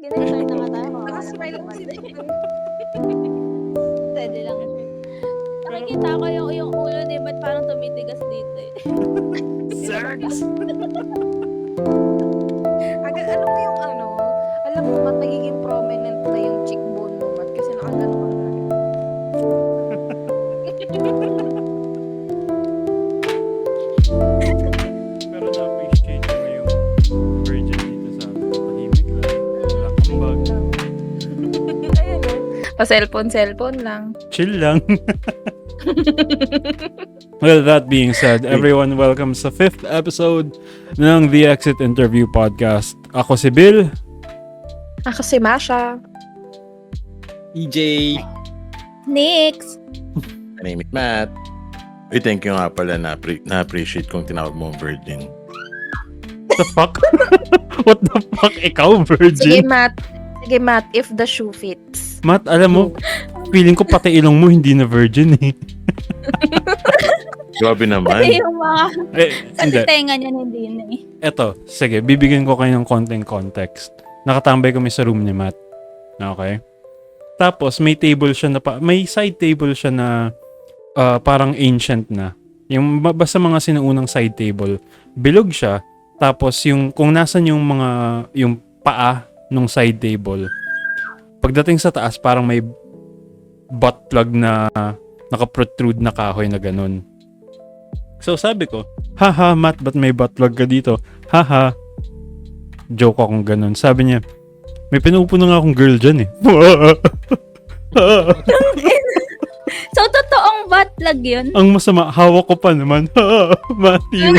Sige, next try na nga tayo. Nakasmile ako si Pwede lang. Nakikita ko yung ulo ni Matt parang tumitigas dito eh. Agad, alam mo yung alam mo, Mat, nagiging prominent na yung cheekbone mo, Mat, kasi nakagano ka na. Pero na-appreciate ko na yung virgin dito sa akin. Tahimik lang. Walang ambag. Ayan o. Pa-cellphone lang. Chill lang. Well, that being said, everyone, welcome sa 5th episode ng The Exit Interview Podcast. Ako si Bill. Ako si Masha. EJ. Nix! My name is Matt. Uy, thank you nga pala na-appreciate kong tinawag mo virgin. What the fuck? What the fuck? Ikaw, Sige, virgin? Matt, if the shoe fits. Matt, alam mo, feeling ko pati ilong mo hindi na virgin eh. Grabe Kasi naman. yung mga Hindi. sa tenga niyan hindi na eh. Eto, sige, bibigyan ko kayo ng konting context. Nakatambay kami sa room ni Matt. Okay? Tapos, may table siya na may side table siya na parang ancient na. Yung basta mga sinuunang side table, bilog siya. Tapos, kung nasan yung paa nung side table, pagdating sa taas, parang may butt plug na naka-protrude na kahoy na ganun. So, sabi ko, haha, Matt, ba't may butt plug ka dito? Haha. Joke akong ganun. Sabi niya, may pinupuno nga akong girl dyan eh. So, totoong butt plug yun? Ang masama, hawak ko pa naman. Matthew.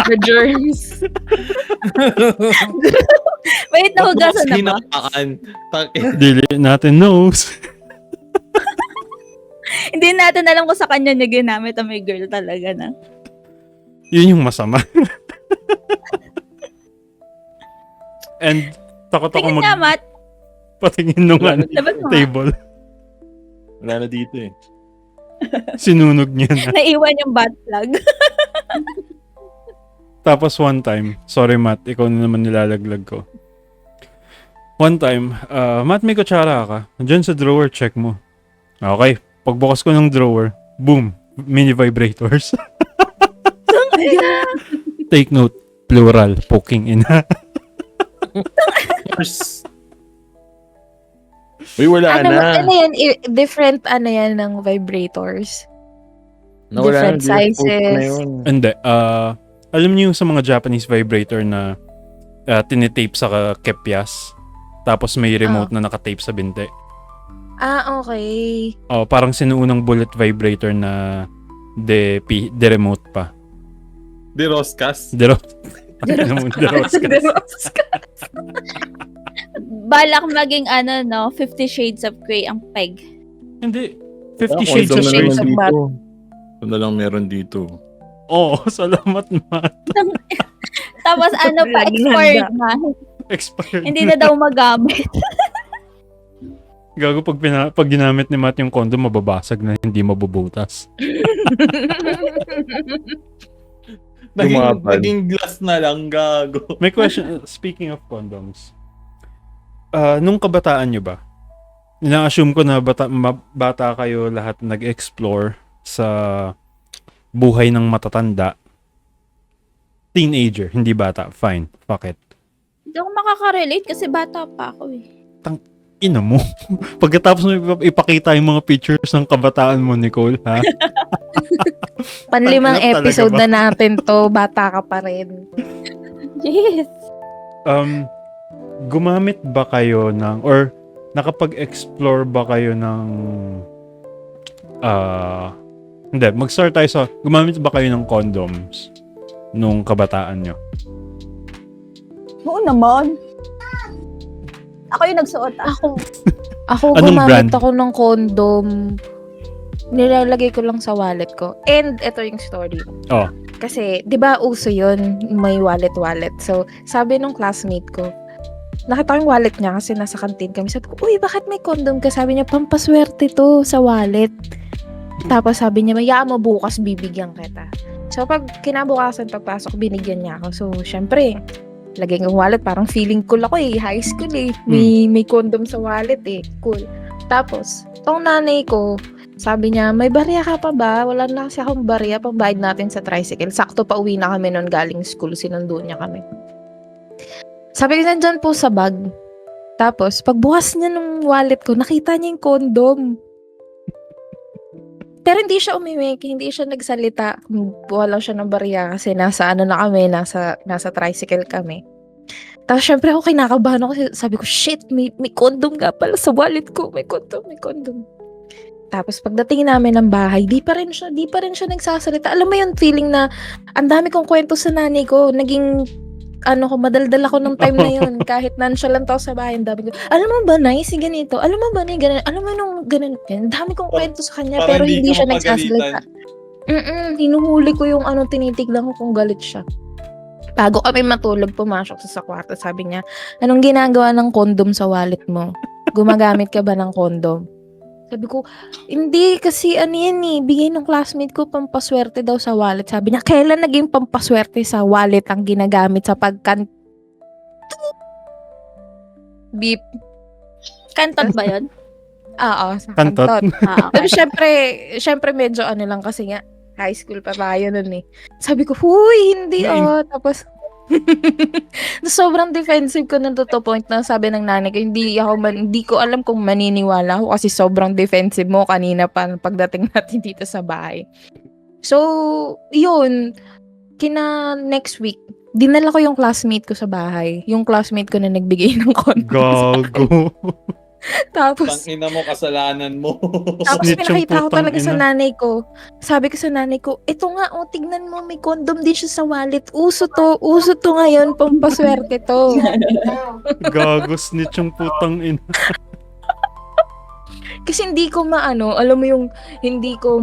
The germs. Wait, nahugasan na ba? Hinakaan. Dili natin knows. Hindi natin alam kung sa kanya niya ginamit ang may girl talaga na. Yun yung masama. And takot ako Tingin nga, Matt. patingin nung Labas mo nga. table. Wala na dito eh. Sinunog niya na. Naiwan yung butt plug. Tapos one time, sorry Matt, ikaw na naman nilalaglag ko. One time, Matt, may kutsara ka. Diyan sa drawer, check mo. Okay, pagbukas ko ng drawer, boom, mini vibrators. Take note, plural, poking in. Uy, wala na. Ano yan? Different yan ng vibrators. Nawala different na, sizes. na yun. Hindi, alam niyo yung sa mga Japanese vibrator na tinitape sa kepyas, tapos may remote na nakatape sa binte. Ah, okay. Oh, parang sinuunang bullet vibrator na de remote pa. Di Roscas. De Roscas. Balak maging 50 Shades of Grey ang peg. Hindi. 50 Shades of Grey. Shades of Matt. Ito na lang meron dito. Oo, salamat Matt. Tapos pa, Laging expired handa. na. Expired Hindi na daw magamit. Gago pag ginamit ni Matt yung condom, mababasag na hindi mabubutas. Naging glass na lang, gago. May question, speaking of condoms. Nung kabataan nyo ba? Ina-assume ko na bata kayo lahat nag-explore sa buhay ng matatanda. Teenager, hindi bata. Fine, fuck it. Hindi ako makaka-relate kasi bata pa ako eh. Ina mo. Pagkatapos mo ipakita yung mga pictures ng kabataan mo, Nicole, ha? Panlimang Talaga episode ba? na natin to, bata ka pa rin. Yes. Gumamit ba kayo or nakapag-explore ba kayo ng hindi, mag-start tayo sa gumamit ba kayo ng condoms nung kabataan nyo? Oo naman. Ako yung nagsuot. Ako Anong gumamit brand? ako ng condom. Nilalagay ko lang sa wallet ko. And ito yung story. Oh. Kasi, di ba uso yun, may wallet. So, sabi nung classmate ko, nakita ko yung wallet niya kasi nasa kantin kami. Sabi ko, uy, bakit may condom ka? Sabi niya, pampaswerte to sa wallet. Tapos sabi niya, mayaan mo bukas, bibigyan kita. So, pag kinabukasan pagpasok, binigyan niya ako. So, syempre, lagay ng wallet, parang feeling cool ako eh, high school eh. May condom sa wallet eh, cool. Tapos, tong nanay ko, sabi niya, may barya ka pa ba? Wala na kasi akong barya, pambayad natin sa tricycle. Sakto pa uwi na kami nun galing school, sinundo niya kami. Sabi ko, nandyan po sa bag. Tapos, pagbukas niya ng wallet ko, nakita niya yung condom. Pero hindi siya umimik, hindi siya nagsalita. Wala siya ng barya kasi nasa ano na kami, nasa tricycle kami. Tapos syempre ako kinakabahan ako kasi sabi ko, shit, may condom nga pala sa wallet ko. May condom. Tapos pagdating namin ng bahay, di pa rin siya nagsasalita. Alam mo yung feeling na ang dami kong kwento sa nanay ko, naging madaldal ako nung time na yun. Kahit nonchalant ako sa bahay, ang dami ko, alam mo ba, Nay, si ganito? Alam mo ba, Nay, ganun? Alam mo nung ganun? Ang dami kong kwento sa kanya, Parang pero hindi ka siya nagsasalita. Hinuhuli ko yung tinitignan ko kung galit siya. Bago kami matulog, pumasok sa kwarto, sabi niya, anong ginagawa ng condom sa wallet mo? Gumagamit ka ba ng condom? Sabi ko, hindi kasi yan eh, bigay ng classmate ko pampaswerte daw sa wallet. Sabi niya, kailan naging pampaswerte sa wallet ang ginagamit sa beep? Kantot ba yun? Oo, sa Kantot. kantot. Okay. Pero syempre medyo lang kasi nga, high school pa tayo nun eh. Sabi ko, huy, hindi Tapos, sobrang defensive ko na to point na sabi ng nanay ko, hindi ko alam kung maniniwala ako kasi sobrang defensive mo kanina pa pagdating natin dito sa bahay. So, yun, next week, dinala ko yung classmate ko sa bahay. Yung classmate ko na nagbigay ng condom. Gago. Tapos, Tangina mo, kasalanan mo. Tapos Snitch yung pinakita ko putang talaga sa ina. nanay ko. Sabi ko sa nanay ko, ito nga, tignan mo, may condom din siya sa wallet. Uso to ngayon, pampaswerte to. Gago, snitch yung putang ina. Kasi hindi ko alam mo yung, hindi ko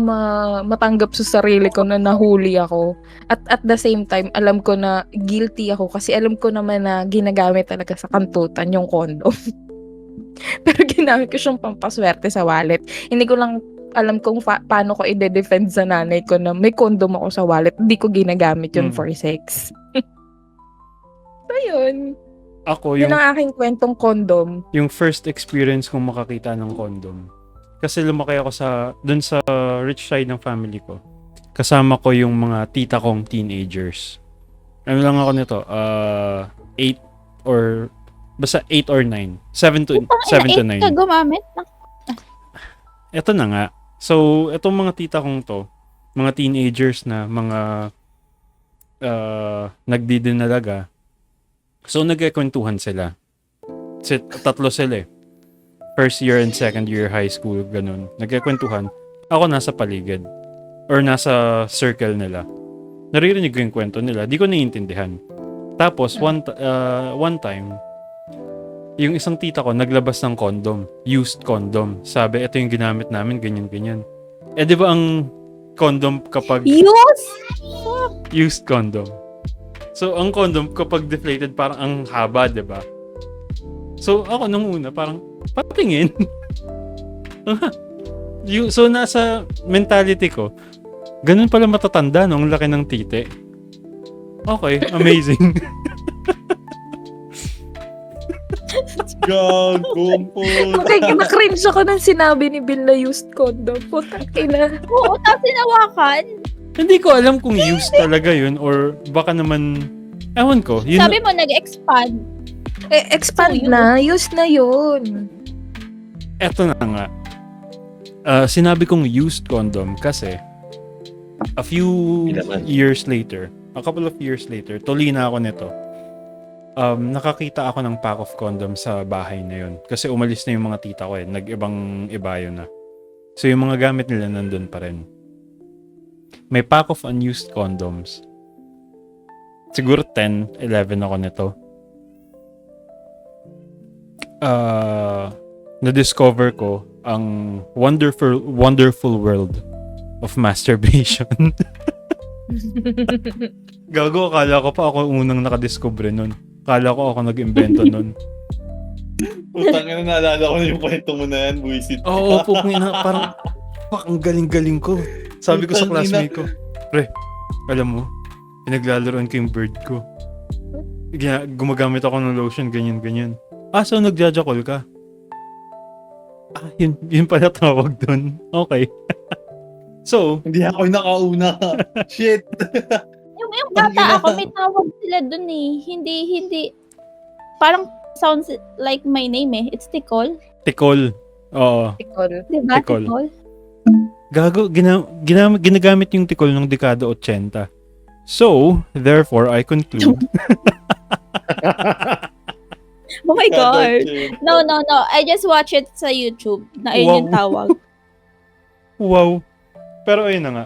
matanggap sa sarili ko na nahuli ako. At the same time, alam ko na guilty ako kasi alam ko naman na ginagamit talaga sa kantutan yung condom. Pero ginamit ko siyang pampaswerte sa wallet. Hindi ko lang alam kung paano ko i-defend sa nanay ko na may condom ako sa wallet. Hindi ko ginagamit yun for sex. So, yun. Ako, Yun ang aking kwentong condom. yung first experience kong makakita ng condom. Kasi lumaki ako dun sa rich side ng family ko. Kasama ko yung mga tita kong teenagers. Ano lang ako nito? 8 or basta 8 or 9. 7 to 9. Ka gumamit? Ito na nga. So, itong mga tita kong to, mga teenagers na, mga nagdidinalaga. So, nagkakwentuhan sila. Tatlo sila eh. First year and second year high school, ganun. Nagkakwentuhan. Ako nasa paligid. Or nasa circle nila. Naririnig ko yung kwento nila. Di ko naiintindihan. Tapos, one time, yung isang tita ko naglabas ng condom, used condom. Sabi, ito yung ginamit namin, ganyan. Eh, di ba ang condom kapag used condom? So, ang condom kapag deflated, parang ang haba, di ba? So, ako nung una, parang, patingin. So, nasa mentality ko, ganun pala matatanda, no? Ang laki ng tite. Okay, amazing. Gagong po. Okay, na-cringe ako nang sinabi ni Bill na used condom. Putang ina. Oo, tapos sinawakan. Hindi ko alam kung used talaga yun or baka naman, ewan ko. Yun, Sabi mo, nag-expand. Expand So, na. Used na yun. eto na nga. Sinabi kong used condom kasi a couple of years later, tuloy na ako nito. Nakakita ako ng pack of condom sa bahay na yun. Kasi umalis na yung mga tita ko eh. Nag-ibang ibayo na. So yung mga gamit nila nandun pa rin. May pack of unused condoms. Siguro 10, 11 ako nito. Na-discover ko ang wonderful world of masturbation. Gago, akala ko pa ako unang nakadiscover nun. Akala ko ako nag-imbento nun. Putang ina, naalala ko na yung kwento mo na yan, buisit. Oo, parang, fuck, ang galing-galing ko. Sabi ko sa classmate ko, pre, alam mo, pinaglalaroan ko yung bird ko. gumagamit ako ng lotion, ganyan. So nagjajakol ka? Yun pala tawag dun. Okay. So, Hindi ako yung nakauna. Shit. Yung bata ako, may tawag sila dun eh. Hindi. Parang sounds like my name eh. It's Tikol. tikol. Oo. Tikol. Diba? Tikol. Tikol. Gago, ginagamit yung tikol ng dekada 80. So, therefore, I conclude. Oh my God. No. I just watch it sa YouTube na ayun yung tawag. Wow. Pero ayun na nga.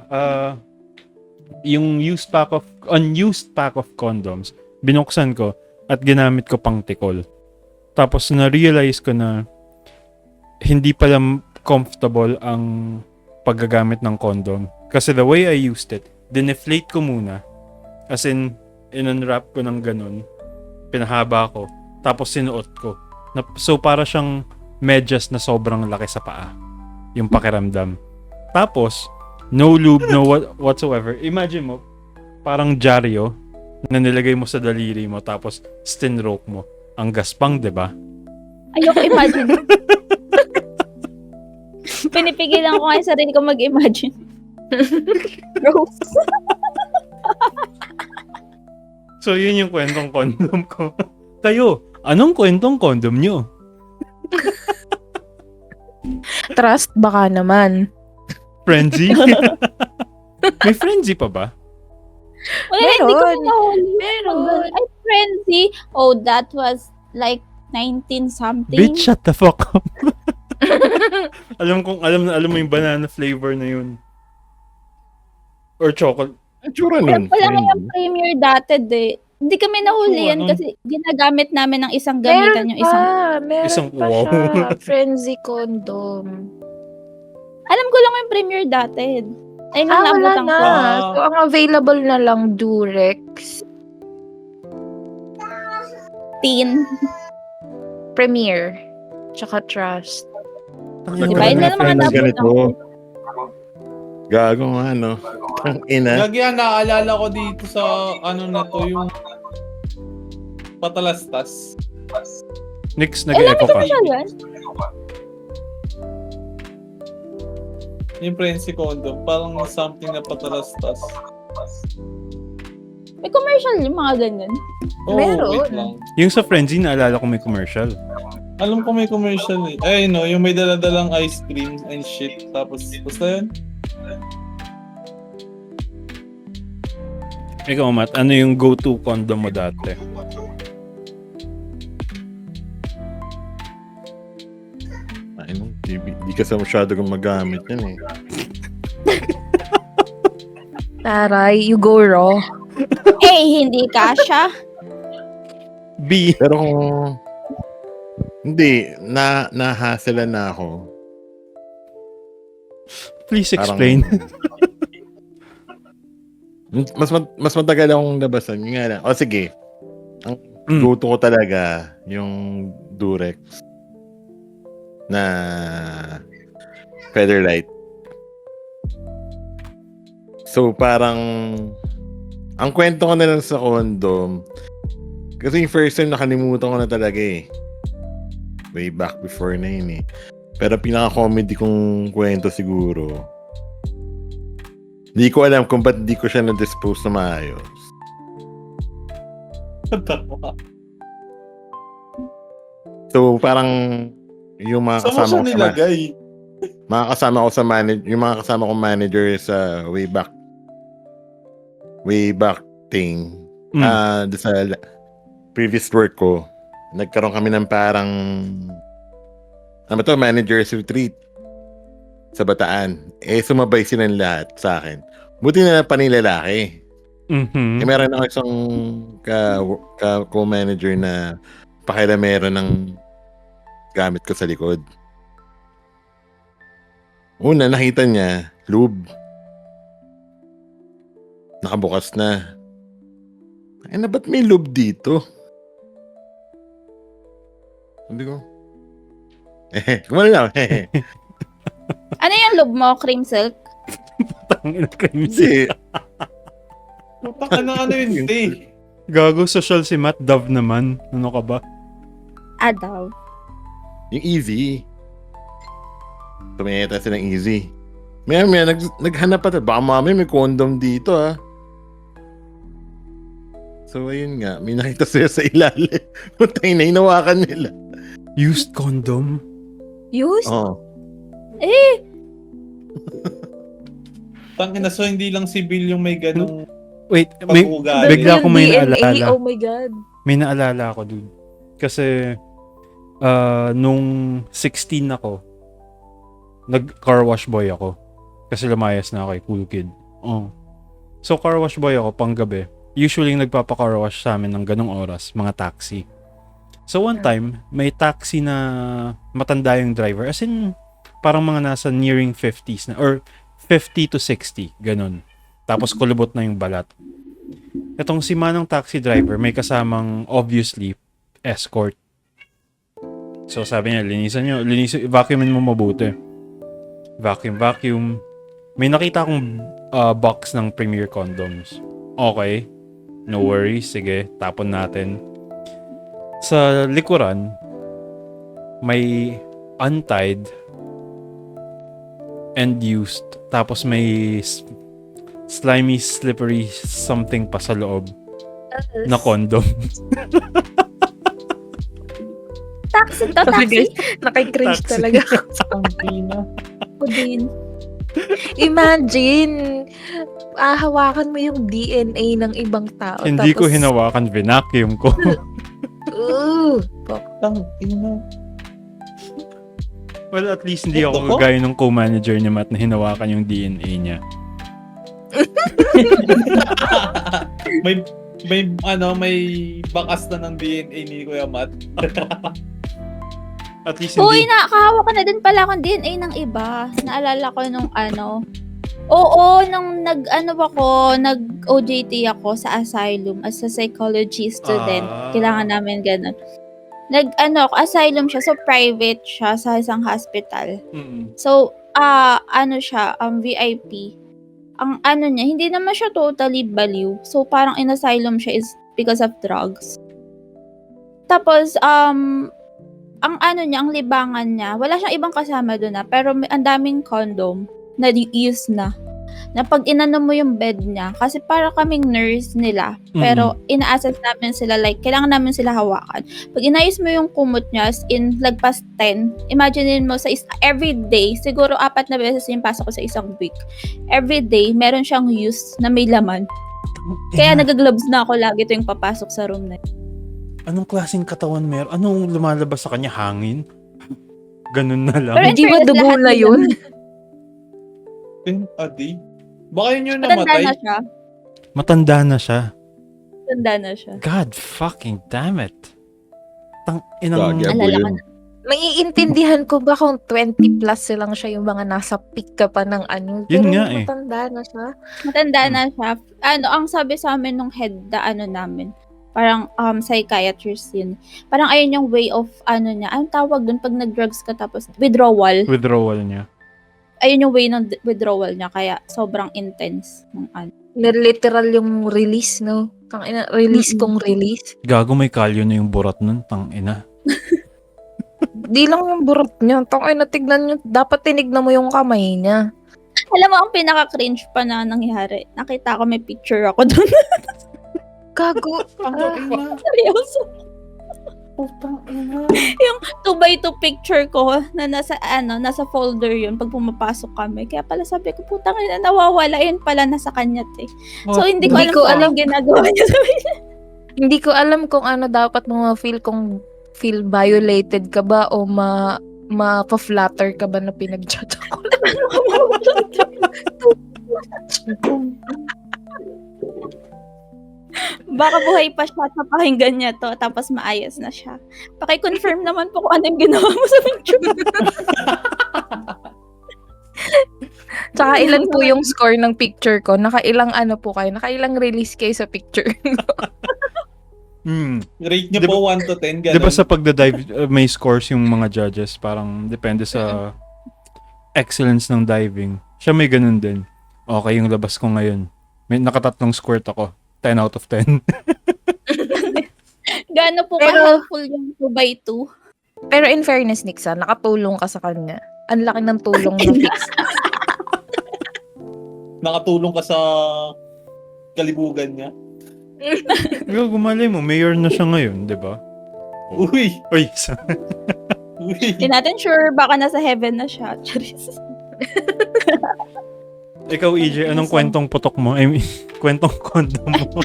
Yung unused pack of condoms, binuksan ko at ginamit ko pang tikol. Tapos na-realize ko na hindi pala comfortable ang paggagamit ng condom. Kasi the way I used it, dineflate ko muna. As in, in-unwrap ko ng ganun. Pinahaba ko. Tapos sinuot ko. So para siyang medyas na sobrang laki sa paa. Yung pakiramdam. Tapos, no lube, no whatsoever. Imagine mo, parang dyaryo na nilagay mo sa daliri mo tapos stinroke mo. Ang gaspang, di ba? Ayoko imagine. Pinipigilan ko nga yung sarili ko mag-imagine. Gross. So, yun yung kwentong condom ko. Kayo, anong kwentong condom nyo? Trust baka naman. Frenzy? May frenzy pa ba? Wala, hindi ko Meron. nahuli. Meron. Ay, frenzy. Oh, that was like 19-something. Bitch, shut the fuck up. alam mo yung banana flavor na yun. Or chocolate. Ang tsura Alam nun. ko lang yung premier dati eh. Hindi kami nahuli yan Ano? kasi ginagamit namin ng isang gamitan yung isang... Meron Isang- pa wow. siya. Frenzy condom. Alam ko lang yung premier dati. Ayun lang Wala naabutan na. ko. So, ang available na lang Durex, Teen. Premier, tsaka Trust. Diba? Yun na lang mga Friends, naabutan ganito. ko. Gago nga, no? Ang ina. Lagi naaalala ko dito sa ano na to, yung patalastas. Nix, nag-echo ka. Ano yan? Yung Frenzy condom, parang something na patalastas. May commercial yung mga ganyan. Oh, Meron. wait lang. Yung sa Frenzy, naalala ko may commercial. Alam ko may commercial eh. Ay, no, yung may daladalang ice cream and shit. Tapos, basta yun? Ikaw, Matt, ano yung go-to condom mo dati? Ay, no, di kasi masyado gumagamit yan eh. Taray, you go raw. Hey, hindi kasha. B. Pero kung hindi, nahassle na ako. Please Parang- explain. mas matagal akong labasan. Yung nga lang. O sige. Ang Mm. go-to ko talaga, yung Durex na Featherlight. So parang ang kwento ko na lang sa condom, kasi yung first time nakalimutan ko na talaga eh. Way back before na yun eh. Pero pinaka-comedy kong kwento siguro, hindi ko alam kung ba't di ko siya na-dispose na maayos. Tawa. So parang yung mga Saan mo kasama siya ko sa nilagay? mga kasama ko sa yung mga kasama ko manager sa way back thing. Mm. Sa previous work ko, nagkaroon kami ng parang manager's retreat sa Bataan. Sumabay silang lahat sa akin. Buti na panilalaki. Mhm. Meron ako isang co-manager na pakialamero ng gamit ko sa likod. Una, nakita niya, lube. Nakabukas na. Na ba't may lube dito? Sabi ko, kumala lang. Ano yung loob mo, cream silk? Tangina, crazy. Hindi. Puta ka na ano yun, te. Gago, social si Matt. Dove naman. Ano ka ba? Adaw. Yung easy. Tumiyeta silang easy. Maya, naghanap pa tayo. Baka mami may condom dito, ah. So, ayun nga. May nakita sila sa ilalim. Matay na, hinawakan nila. Used condom? Use? Oh. Tangina, so hindi lang si Bill yung may ganong Wait, may, pag-uugali. bigla akong may DNA, naalala. oh my God. May naalala ako, dude. Kasi, nung 16 ako, nag-car wash boy ako. Kasi lumayas na ako kay Cool Kid. Oh. So, car wash boy ako panggabi. Usually, nagpapa-car wash sa amin ng ganong oras, mga taxi. So, one time, may taxi na matanda yung driver. As in, parang mga nasa nearing 50s na, or 50 to 60, ganon. Tapos, kulubot na yung balat. Itong si manong taxi driver, may kasamang, obviously, escort. So, sabi niya, vacuumin mo mabuti. Vacuum. May nakita akong box ng Premier Condoms. Okay. No worries. Sige, tapon natin. Sa likuran, may untied and used. Tapos may slimy, slippery something pa sa loob na condom. Taxi to, Sabi taxi. guys, nakikringe Taxi. talaga. Tangina. Ako din. Imagine, hawakan mo yung DNA ng ibang tao. Hindi ko tapos, hinawakan, vinacuum ko. Tangina. Well, at least hindi ako Ito po? gaya ng co-manager ni Matt na hinawakan yung DNA niya. may bakas na ng DNA ni Kuya Matt. At least Uy, hindi. nakakahawa ka na din pala akong DNA ng iba. Naalala ko nung Oo, nung nag-OJT ako sa asylum as a psychology student. Ah. Kailangan namin ganun. Asylum siya. So, private siya sa isang hospital. Mm-mm. So, VIP. Ang niya, hindi naman siya totally baliw. So, parang in asylum siya is because of drugs. Tapos, ang libangan niya, wala siyang ibang kasama doon pero ang daming condom na use na pag inano mo yung bed niya, kasi para kaming nurse nila, pero ina-assess namin sila, like, kailangan namin sila hawakan. Pag inayos mo yung kumot niya, as in, lagpas 10, imagine mo, every day, siguro 4 na beses yung pasok ko sa isang week. Every day, meron siyang use na may laman. Kaya nag-gloves na ako lagi tuwing papasok sa room na yun. Anong klaseng katawan meron? Anong lumalabas sa kanya? Hangin? Ganun na lang. Pero Hindi ba dugo lahat na nila- yun? Adi. Baka yun yung Matanda namatay. na siya. Matanda na siya. Matanda na siya. God fucking damn it. Inang... Gagi, abo Alala ko yun. Naiintindihan ko ba kung 20 plus silang siya, yung mga nasa peak ka pa ng ano. Yun Pero nga eh. matanda na siya. Matanda na siya. Ang sabi sa amin nung head namin, parang psychiatrist yun. Parang ayun yung way of niya. Anong tawag dun pag nag-drugs ka tapos withdrawal. Withdrawal niya. Ayun yung way ng withdrawal niya kaya sobrang intense ng Literal yung release, no? Release kong release. Gago, may kalyo na yung burat nun. Tangina. Di lang yung burot niya. Tignan nyo. Dapat tinignan mo yung kamay niya. Alam mo, ang pinaka-cringe pa na nangyari. Nakita ko may picture ako dun. Gago. Tangina. Seryoso. Putang ina. 2x2 picture ko na nasa folder yun pag pumapasok kami. Kaya pala sabi ko, putang ina, nawawala yun pala nasa kanya te. So hindi ko Hindi alam ko kung alam. anong ginagawa niya sa Hindi ko alam kung ano dapat mo ma-feel, kung feel violated ka ba o ma-flatter ka ba na pinag-chat ako. Baka buhay pa siya at napakinggan niya to tapos maayos na siya. Paki-confirm naman po kung ano yung ginawa mo sa picture. Tsaka ilan po yung score ng picture ko? Nakailang ano po kayo? Nakailang release kayo sa picture? Rate niyo Diba- po 1 to 10. Ganun. Di ba sa pagda-dive, may scores yung mga judges? Parang depende sa excellence ng diving. Siya may ganun din. Okay yung labas ko ngayon. May nakatatlong squirt ako. 10 out of 10. Gaano po Pero- ka-helpful yung 2x2? Pero in fairness, Nixa, nakatulong ka sa kanya. Ang laki ng tulong na fix. Nakatulong ka sa kalibugan niya. Ikaw, gumalay mo, mayor na siya ngayon, di ba? Uy! Uy, Uy! Hindi natin sure, baka nasa heaven na siya. Charis. ikaw, EJ, anong kwentong putok mo? I mean, kwentong kondo mo?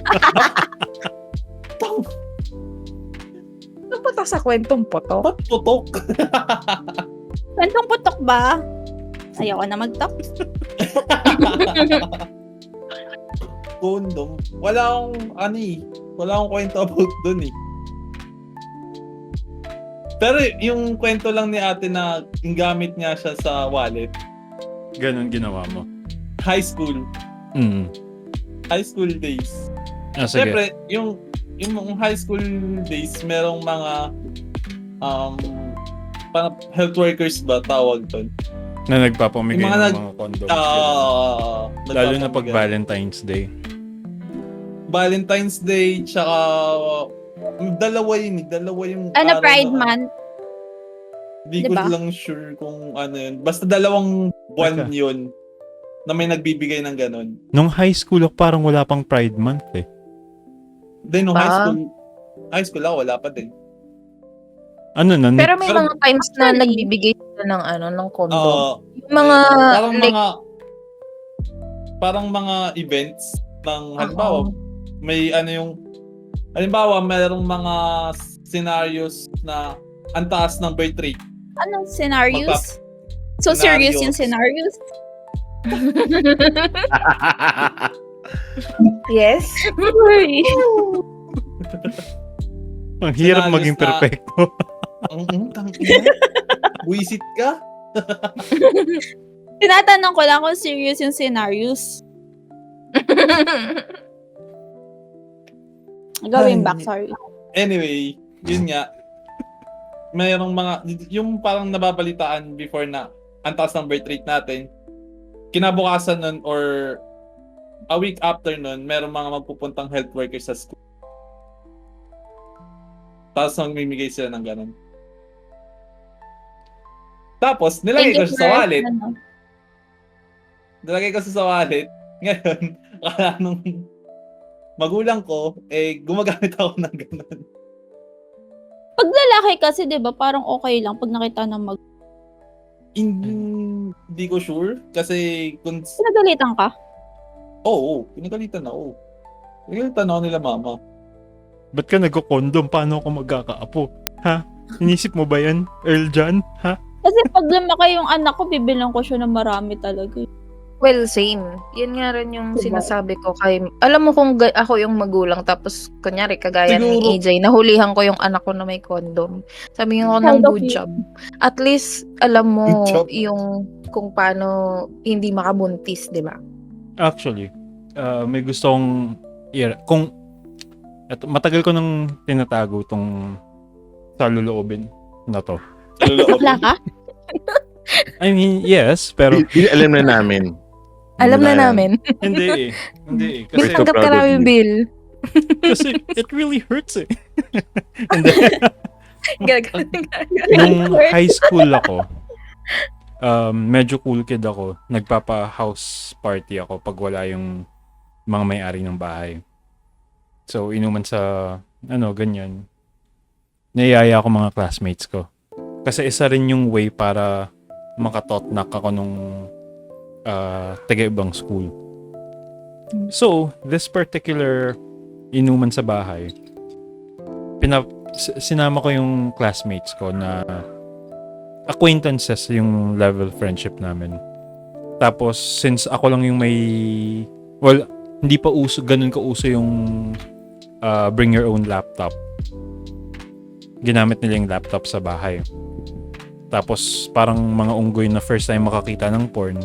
Ano ba sa kwentong poto? Ba't putok? Kwentong putok ba? Ayoko na mag-talk. Condom. Wala akong kwento about dun eh. Pero yung kwento lang ni ate na yung gamit niya siya sa wallet. Ganon ginawa mo. High school. Mm. High school days. Sige. Siyempre, yung high school days, merong mga parang health workers ba tawag doon? Na nagpapamigay Yung ng mga mga condoms. Lalo na pag nagpapamigay. Valentine's Day. Valentine's Day, tsaka dalawa yung Ano, araw Pride na- Month? Di ko Diba? lang sure kung ano yun. Basta dalawang buwan Teka. yun na may nagbibigay ng ganun. Nung high school ako, parang wala pang Pride Month eh. Then, nung Ba? high school ako, wala pa din. Ano na? Pero may Pero- mga times na Actually- nagbibigay sila ng ng condom. Yung mga parang like, mga events ng Oo. halimbawa may halimbawa mayroong mga scenarios na ang taas ng birth rate. Anong scenarios? So serious yung scenarios? yes. Uy. Ang hirap Scenarios maging na- perfecto. Ang tangina. Buisit ka? Tinatanong ko lang kung serious yung scenarios. Going back, sorry. Anyway, yun nga. Mayroong mga yung parang nababalitaan before na ang taas ng birth rate natin. Kinabukasan nun or a week after nun, merong mga magpupuntang health workers sa school. Tapos mamimigay sila ng ganun. Tapos, nilagay ko Thank you siya sa for, wallet. ano, Nilagay ko siya sa wallet. Ngayon, akala nung magulang ko, gumagamit ako ng ganun. Pag lalaki kasi, di ba, parang okay lang pag nakita ng Hindi ko sure. Kasi, Pinagalitan ka? Oo, pinagalitan ako. Pinagalitan ako nila mama. Ba't ka nagko-condom? Paano ako magkakaapo? Ha? Inisip mo ba yan, Earl John? Ha? Kasi pag lumaki yung anak ko, bibilang ko siya ng marami talaga. Well, same. Yan nga rin yung Diba? sinasabi ko kay... Alam mo kung ako yung magulang, tapos kunyari, kagaya Siguro. ni AJ, nahulihan ko yung anak ko na may condom. Sabi ko ng Proud of good you. job. At least, alam mo Good job. yung kung paano hindi makabuntis, di ba? Actually, may gusto kong matagal ko nang tinatago tong saluluobin na to. Bakla ka? I mean, yes, pero Alam na namin. Alam na Wala yan. namin. hindi eh. Hindi eh. Bill, Kasi, so tanggap ka proud of namin, you. Bill. kasi it really hurts eh. Hindi. Gagawin Nung high school ako, medyo cool kid ako. Nagpapa-house party ako pag wala yung mga may-ari ng bahay. So, inuman sa, ganyan. Niyaya ako mga classmates ko. Kasi isa rin yung way para makatotnak ako nung taga-ibang school. So, this particular inuman sa bahay, sinama ko yung classmates ko na acquaintances yung level friendship namin. Tapos, since ako lang yung hindi pa ganun ka uso yung bring your own laptop. Ginamit nila yung laptop sa bahay. Tapos, parang mga unggoy na first time makakita ng porn.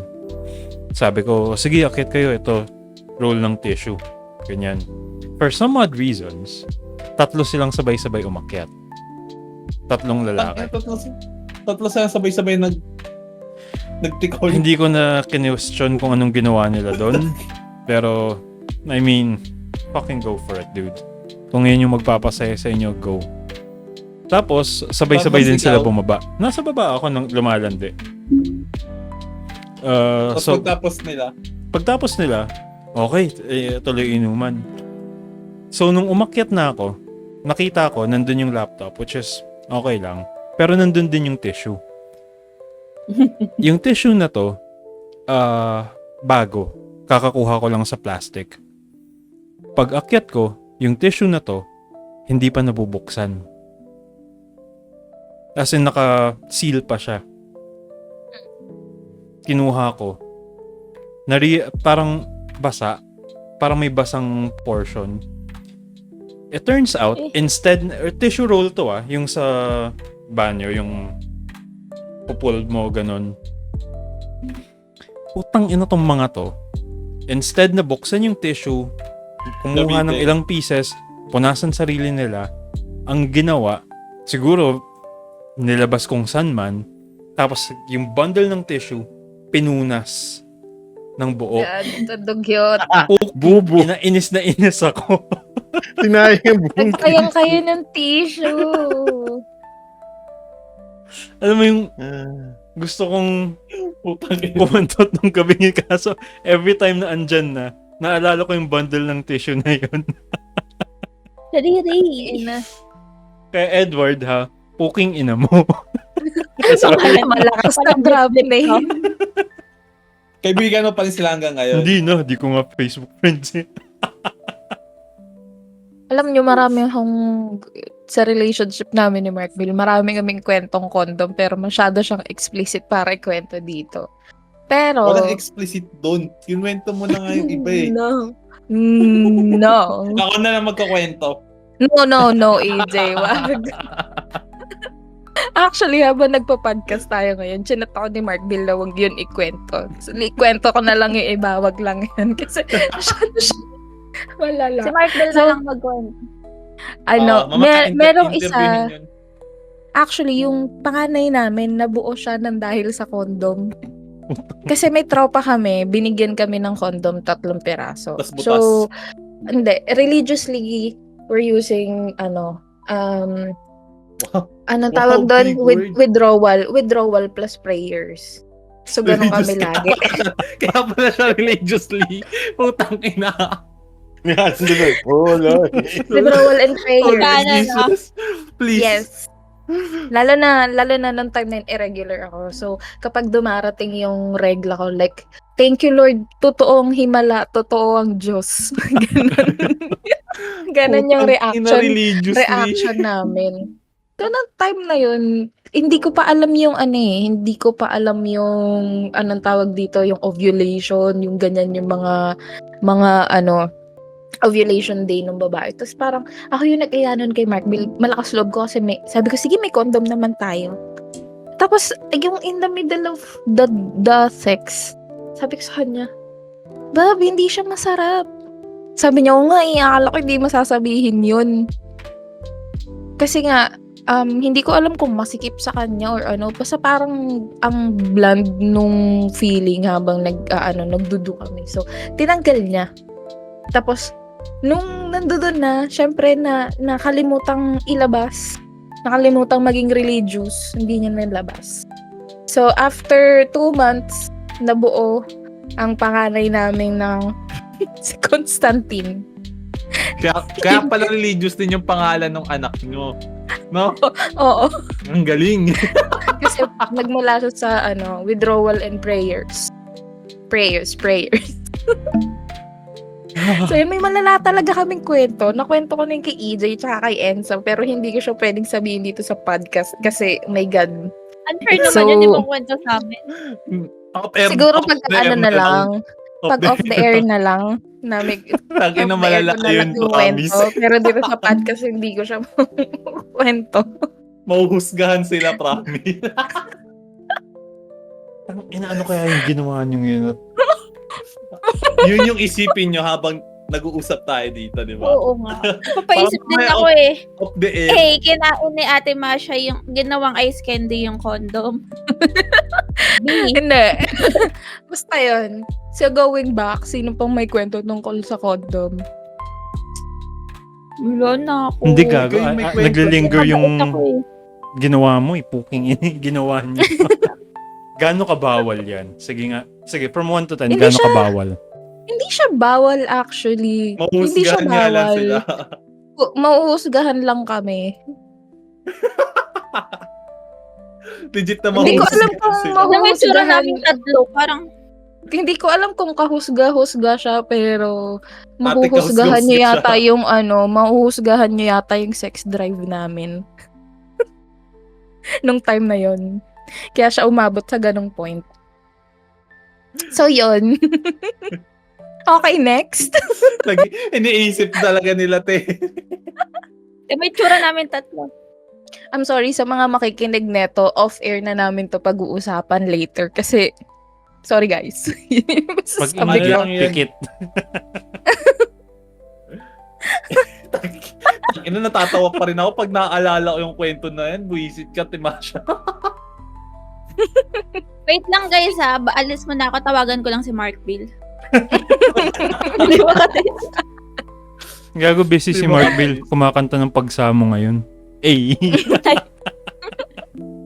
Sabi ko, sige, akit kayo. Ito, roll ng tissue. Ganyan. For some odd reasons, 3 silang sabay-sabay umakyat. 3 lalaki. Tatlo sila sabay-sabay nagtikol. Hindi ko na kinwestiyon kung anong ginawa nila doon. Pero, I mean, fucking go for it, dude. Kung yan yung magpapasaya sa inyo, go. Tapos, sabay-sabay din sila bumaba. Nasa baba ako nang lumalandi. Tapos So, pagtapos nila, okay, tuloy inuman. So, nung umakyat na ako, nakita ko, nandun yung laptop, which is okay lang. Pero nandun din yung tissue. Yung tissue na to, bago. Kakakuha ko lang sa plastic. Pag akyat ko, yung tissue na to, hindi pa nabubuksan. As in, naka-seal pa siya. Kinuha ko. Parang basa. Parang may basang portion. It turns out, instead, tissue roll to yung sa banyo, yung pupul mo, ganun. Utang ina tong mga to. Instead na buksan yung tissue, kumuha ng ilang pieces, punasan sarili nila, ang ginawa, siguro, nilabas kung saan man, tapos yung bundle ng tissue, pinunas ng buo. Yan, dugyot. Bubo. Inis na inis ako. Sinayang yung buong Nagpayang kayo ng tissue. Alam mo yung gusto kong kumantot ng kabingi, kaso every time na andyan na, naalala ko yung bundle ng tissue na yun. Sarili. Kaya Edward ha, puking ina mo. Malakas na grabe na yun. kaibigan mo pa rin sila hanggang ngayon. Hindi ko nga Facebook friends eh. Alam nyo, marami akong sa relationship namin ni Mark Bill, marami kaming kwentong condom pero masyado siyang explicit para ikwento dito. Pero... Walang explicit doon. Kinwento mo na nga yung iba eh. No. No. Ako na lang magkakwento. No, AJ. Wag. Actually, habang nagpa-podcast tayo ngayon, chinat ako ni Mark Bill na wag yun ikwento. So, ikwento ko na lang yung iba, wag lang yan. Kasi masyado siya. Wala lang. Si Mark Bell na lang magkwento. Merong isa. Actually, yung panganay namin, nabuo siya ng dahil sa condom. Kasi may tropa kami, binigyan kami ng condom 3 piraso. Tas butas. So, hindi. Religiously, we're using, anong tawag doon? big word. Withdrawal plus prayers. So, ganun kami lagi. Kaya pala siya religiously. Putang ina. Oh, Lord. Withdrawal and prayers. Jesus. Please. Yes. Lalo na nung time na yun, irregular ako. So, kapag dumarating yung regla ko, like, thank you Lord, totoo ang himala, totoo ang Diyos. Ganun yung reaction namin. So, nung time na yun, hindi ko pa alam yung anong tawag dito, yung ovulation, yung ganyan, yung mga ovulation day ng babae. Tapos parang, ako yung nag-aya nun kay Mark Bill. Malakas loob ko kasi sabi ko, sige, may condom naman tayo. Tapos, yung in the middle of the sex, sabi ko sa kanya, Bab, hindi siya masarap. Sabi niya, oo nga, akala ko hindi masasabihin yun. Kasi nga, hindi ko alam kung masikip sa kanya or ano. Basta parang ang bland nung feeling habang nagdudu kami. So, tinanggal niya. Tapos, nung nandoon na, syempre nakalimutang ilabas. Nakalimutang maging religious. Hindi niya nilabas. So, after 2 months, nabuo ang panganay namin ng si Constantine. Kaya pala religious din yung pangalan ng anak nyo. No? Oo. Ang galing. Kasi nagmula siya sa withdrawal and prayers. Prayers. So yun, may malala talaga kaming kwento. Nakwento ko na yung kay EJ tsaka kay Enzo, pero hindi ko siya pwedeng sabihin dito sa podcast kasi, oh my God. Unfair naman yun, ibang kwento sa amin. Siguro pag off the air na lang, na may Tangin na malala yun, promise. Pero dito sa podcast, hindi ko siya kwento. Mauhusgahan sila, promise. Ano kaya yung ginawa niyo yun? Yun yung isipin nyo habang nag-uusap tayo dito, di ba? Oo nga. Papaisip din ako eh. Off the air. Hey, kinain ni Ate Masha yung ginawang ice candy yung condom. Hindi. Basta yun. So going back, sino pang may kwento tungkol sa condom? Wala na ako. Hindi gago. kayo may kwento. Naglilinger yung Mabait ako eh. ginawa mo eh. Puking ginawa niyo. Gaano kabawal yan? Sige nga. Sige, from 1 to 10, Hindi gaano siya- kabawal? Hindi siya bawal actually. Hindi siya Mahusgahan nga lang bawal. sila. Mauhusgahan lang kami. Legit na Hindi ko alam mahusgahan kung sila. Alam mo yung tsura mahusgahan. namin tatlo, parang Hindi ko alam kung kahusga-husga siya, pero Ate, mahuhusgahan niyo kahusga-husga yata siya. yung mahuhusgahan niyo yata yung sex drive namin. Nung time na yon. Kaya siya umabot sa ganong point. So, yon. Okay, next. Iniisip talaga nila, te. may tsura namin tatlo. I'm sorry sa mga makikinig neto. Off-air na namin to pag-uusapan later. Kasi, sorry guys. Pag Sabi Ano ko. lang yan? pikit. Natatawa pa rin ako pag naaalala ko yung kwento na yan. Buisit ka, Timasha. Wait lang guys ha, alis mo na ako, tawagan ko lang si Mark Bill. Hindi ba kasi? Gago, busy si Di ba? Mark Bill. Kumakanta ng pagsamo ngayon. Eh.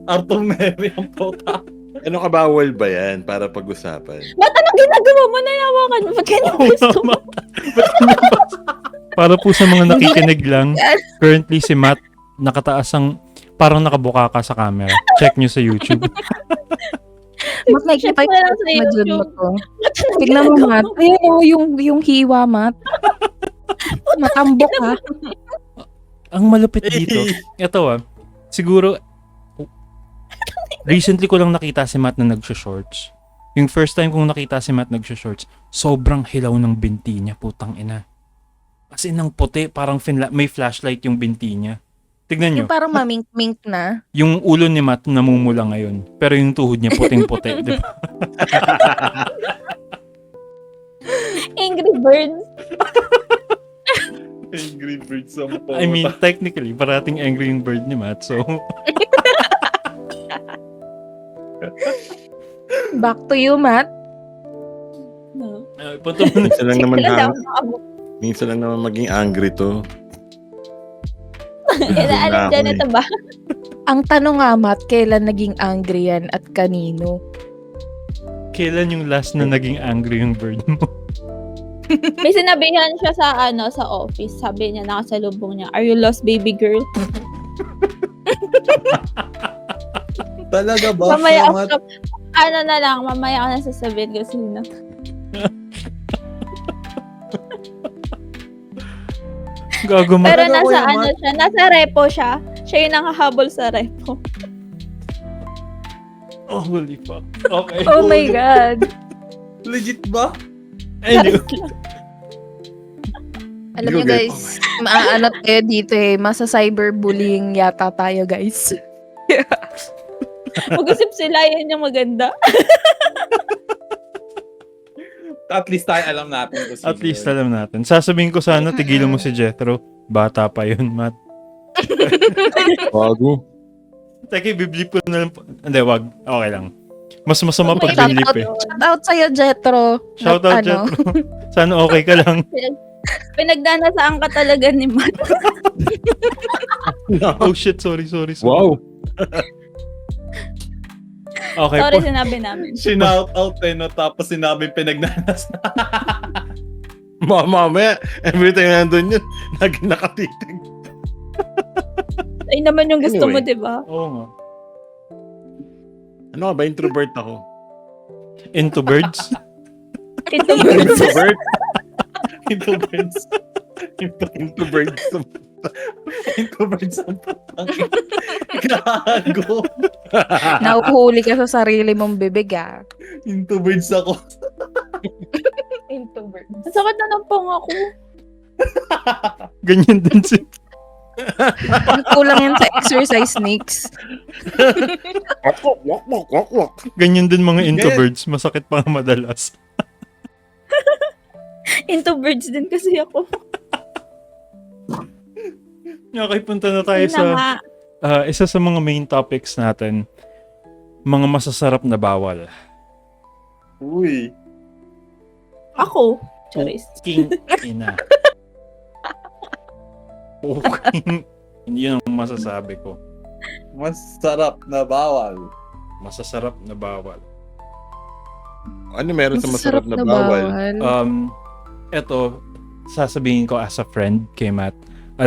Arthur Mary ang puta. Ano kabawal ba yan para pag-usapan? Ba't anong ginagawa mo? Nayawakan mo? Ba't ganyan gusto mo? Para po sa mga nakikinig lang, currently si Matt nakataas ang parang nakabuka ka sa camera. Check nyo sa YouTube. Mat, nakikita Check mo lang sa yung mo YouTube. to. Tignan mo, Mat. Ayan o, yung hiwa, Mat. Matambok, ha? Ang malupit dito, ito siguro, recently ko lang nakita si Matt na nagsho-shorts. Yung first time kong nakita si Matt nagsho-shorts, sobrang hilaw ng binti niya, putang ina. As in, ang puti, parang may flashlight yung binti niya. Tignan nyo, Yung parang mamink-mink na. yung ulo ni Matt namumula ngayon, pero yung tuhod niya puting-puti. Di ba? Angry Birds. Angry Birds ang puta. I mean, technically, parating angry yung bird ni Matt, so... Back to you, Mat. No. punto mo na. Minsan lang naman Kailan daw hang- makabuk? minsan lang naman maging angry to. Alin dyan ito ba? Ang tanong nga, Mat, kailan naging angry yan at kanino? Kailan yung last na naging angry yung bird mo? May sinabihan siya sa office. Sabi niya, nakasalubong niya, "Are you lost, baby girl?" Talaga ba? Mamaya Salamat. ano na lang, mamaya ako na sasabihin ko sino. Gago mo. Pero Talaga ko nasa yung ano siya, nasa repo siya. Siya yung nakahabol sa repo. Oh, holy fuck. Okay. Oh my God. Legit ba? Anyway, Alam Hindi niyo ko get- guys, maaano tayo dito eh. Masa cyberbullying yata tayo guys. Mag-usip sila, yan yung maganda. At least tayo alam natin. kung sino at least yun. alam natin. Sasabihin ko sana, tigilan mo si Jethro. Bata pa yun, Matt. Bago. Teka, biblip ko na lang. Hindi, wag. Okay lang. Mas masama pag Shout biblip out, eh. shout out sa'yo, Jetro. Shout At out, Jethro. Sana okay ka lang. Pinagdanasaan ka talaga ni Matt. Oh shit, sorry. Wow. Okay Sorry, po. sinabi namin. Shinout out no, tapos sinabing pinagnanas na. Mamaya, every time nandun yun, nakatitig. Ay naman yung gusto mo, Anyway. di ba? Oo nga. Ano ka ba? Introvert ako. Into birds? Introvert? Into birds. Introvert. Into birds ang patang. Gago. Nauhuli ka sa sarili mong bibig ah. Into birds ako. Introvert. Sakit na ng pang ako. Ganyan din si... Kulang yan sa exercise, Nix. Ganyan din mga into birds. Masakit pa nga madalas. Into birds din kasi ako. Okay, punta na tayo Yun na nga. sa... isa sa mga main topics natin. Mga masasarap na bawal. Uy. Ako. Charis. King ina. Okay. Hindi yun ang masasabi ko. Masarap na bawal. Masasarap na bawal. Ano meron sa masarap na bawal? Eto, sasabihin ko as a friend kay Matt.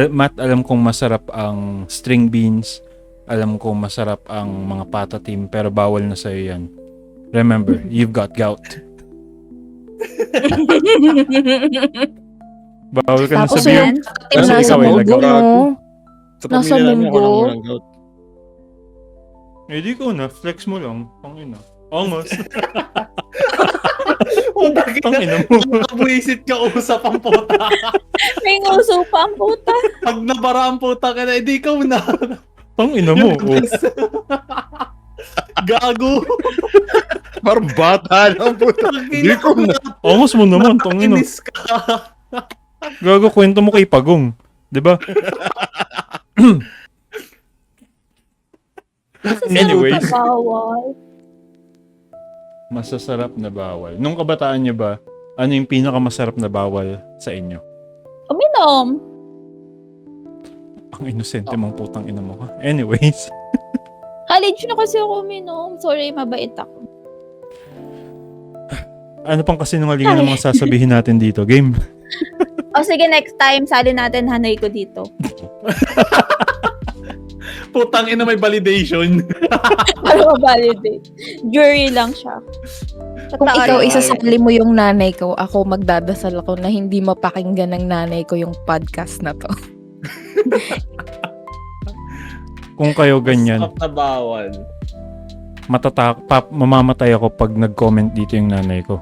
Matt, alam kong masarap ang string beans. Alam kong masarap ang mga patatim, pero bawal na sa'yo yan. Remember, you've got gout. Bawal ka na Tapos sabihin. yung team Kasi nasa ikaw ay munggo nag-gout. mo. Sa Nasa pamilya namin, ako munggo. lang walang gout. Eh, di ko na. Flex mo lang. Pangina. Almost. Tangina mo. Nakabuisit ka usap ang puta. May nguso pa ang puta. Pag nabara ang puta ka na, edi ikaw na. Tangina mo. Oh. Gago. Parang bata lang po. Hindi ko na. Almost mo naman. Tangina. Nakakainis ka. Gago, kwento mo kay Pagong. Diba? Anyways. Bawal. Masasarap na bawal. Nung kabataan niyo ba, ano yung pinakamasarap na bawal sa inyo? Uminom. Ang inosente mong putang ina mo ka. Anyways. College na kasi ako uminom. Sorry, mabait ako. Ano pang kasinungalingan ng mga sasabihin natin dito? Game. O sige, next time, sali natin hanay ko dito. Putang ina, may validation. Para ma-validate. Jury lang siya. Kung ikaw Ay. isasali mo yung nanay ko, ako magdadasal ako na hindi mapakinggan ng nanay ko yung podcast na to. Kung kayo ganyan, Masarap na bawal. mamamatay ako pag nag-comment dito yung nanay ko.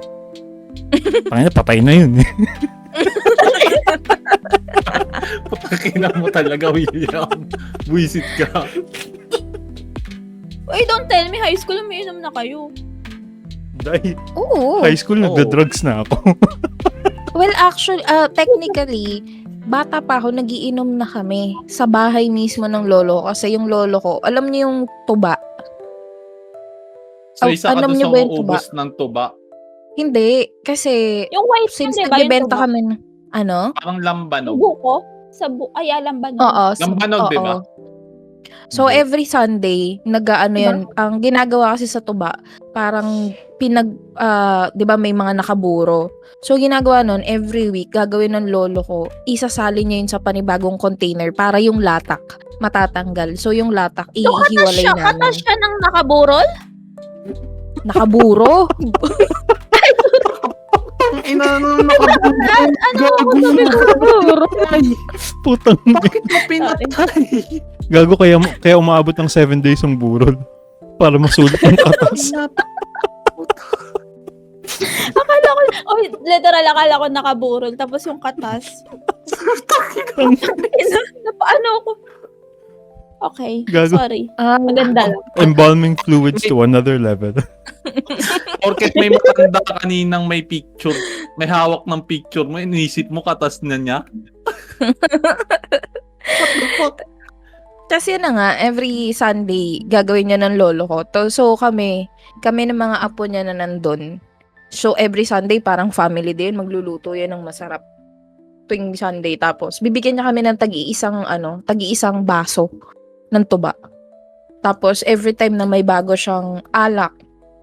Tangina, patay na yun. Pagkakina mo talaga, William. Buisit ka. Uy, don't tell me, high school umiinom na kayo. Dahil Oo. high school, nagda-drugs na ako. Well, actually, technically, bata pa ako, nagiinom na kami sa bahay mismo ng lolo ko. Kasi yung lolo ko, alam niyo yung tuba? So, isa ka alam doon niyo sa ba yung tuba? uubos ng tuba. Hindi. Kasi, Yung white since yun, diba? nagbibenta kami ng, ano? Parang Yung lambanog. buko. Ay, lambanog. Oo. Lambanog, di ba? So, Hindi. every Sunday, nag-ano yun, ang ginagawa kasi sa tuba, parang di ba may mga nakaburo. So, ginagawa nun, every week, gagawin ng lolo ko, isasali niya yun sa panibagong container para yung latak matatanggal. So, yung latak, So, ihiwalay katas namin. siya ng nakaburol? Nakaburo? Ina, nakabunod. Ano ako sabi ko? Putang Pinatay. Gago, kaya umaabot ng 7 days ang burol. Para masulit ang katas. Akala ko, literal akala ko nakaburol. Tapos yung katas. Paano ako? Okay, Gago. sorry. Ah, Maganda lang. Embalming fluids to another level. Porket may matanda kaninang may picture, may hawak ng picture mo, inisip mo katas na niya. What the fuck? Kasi na nga, every Sunday, gagawin niya ng lolo ko. So, kami ng mga apo niya na nandun. So, every Sunday, parang family din, magluluto yan ng masarap tuwing Sunday. Tapos, bibigyan niya kami ng tagi-isang baso ng tuba. Tapos, every time na may bago siyang alak,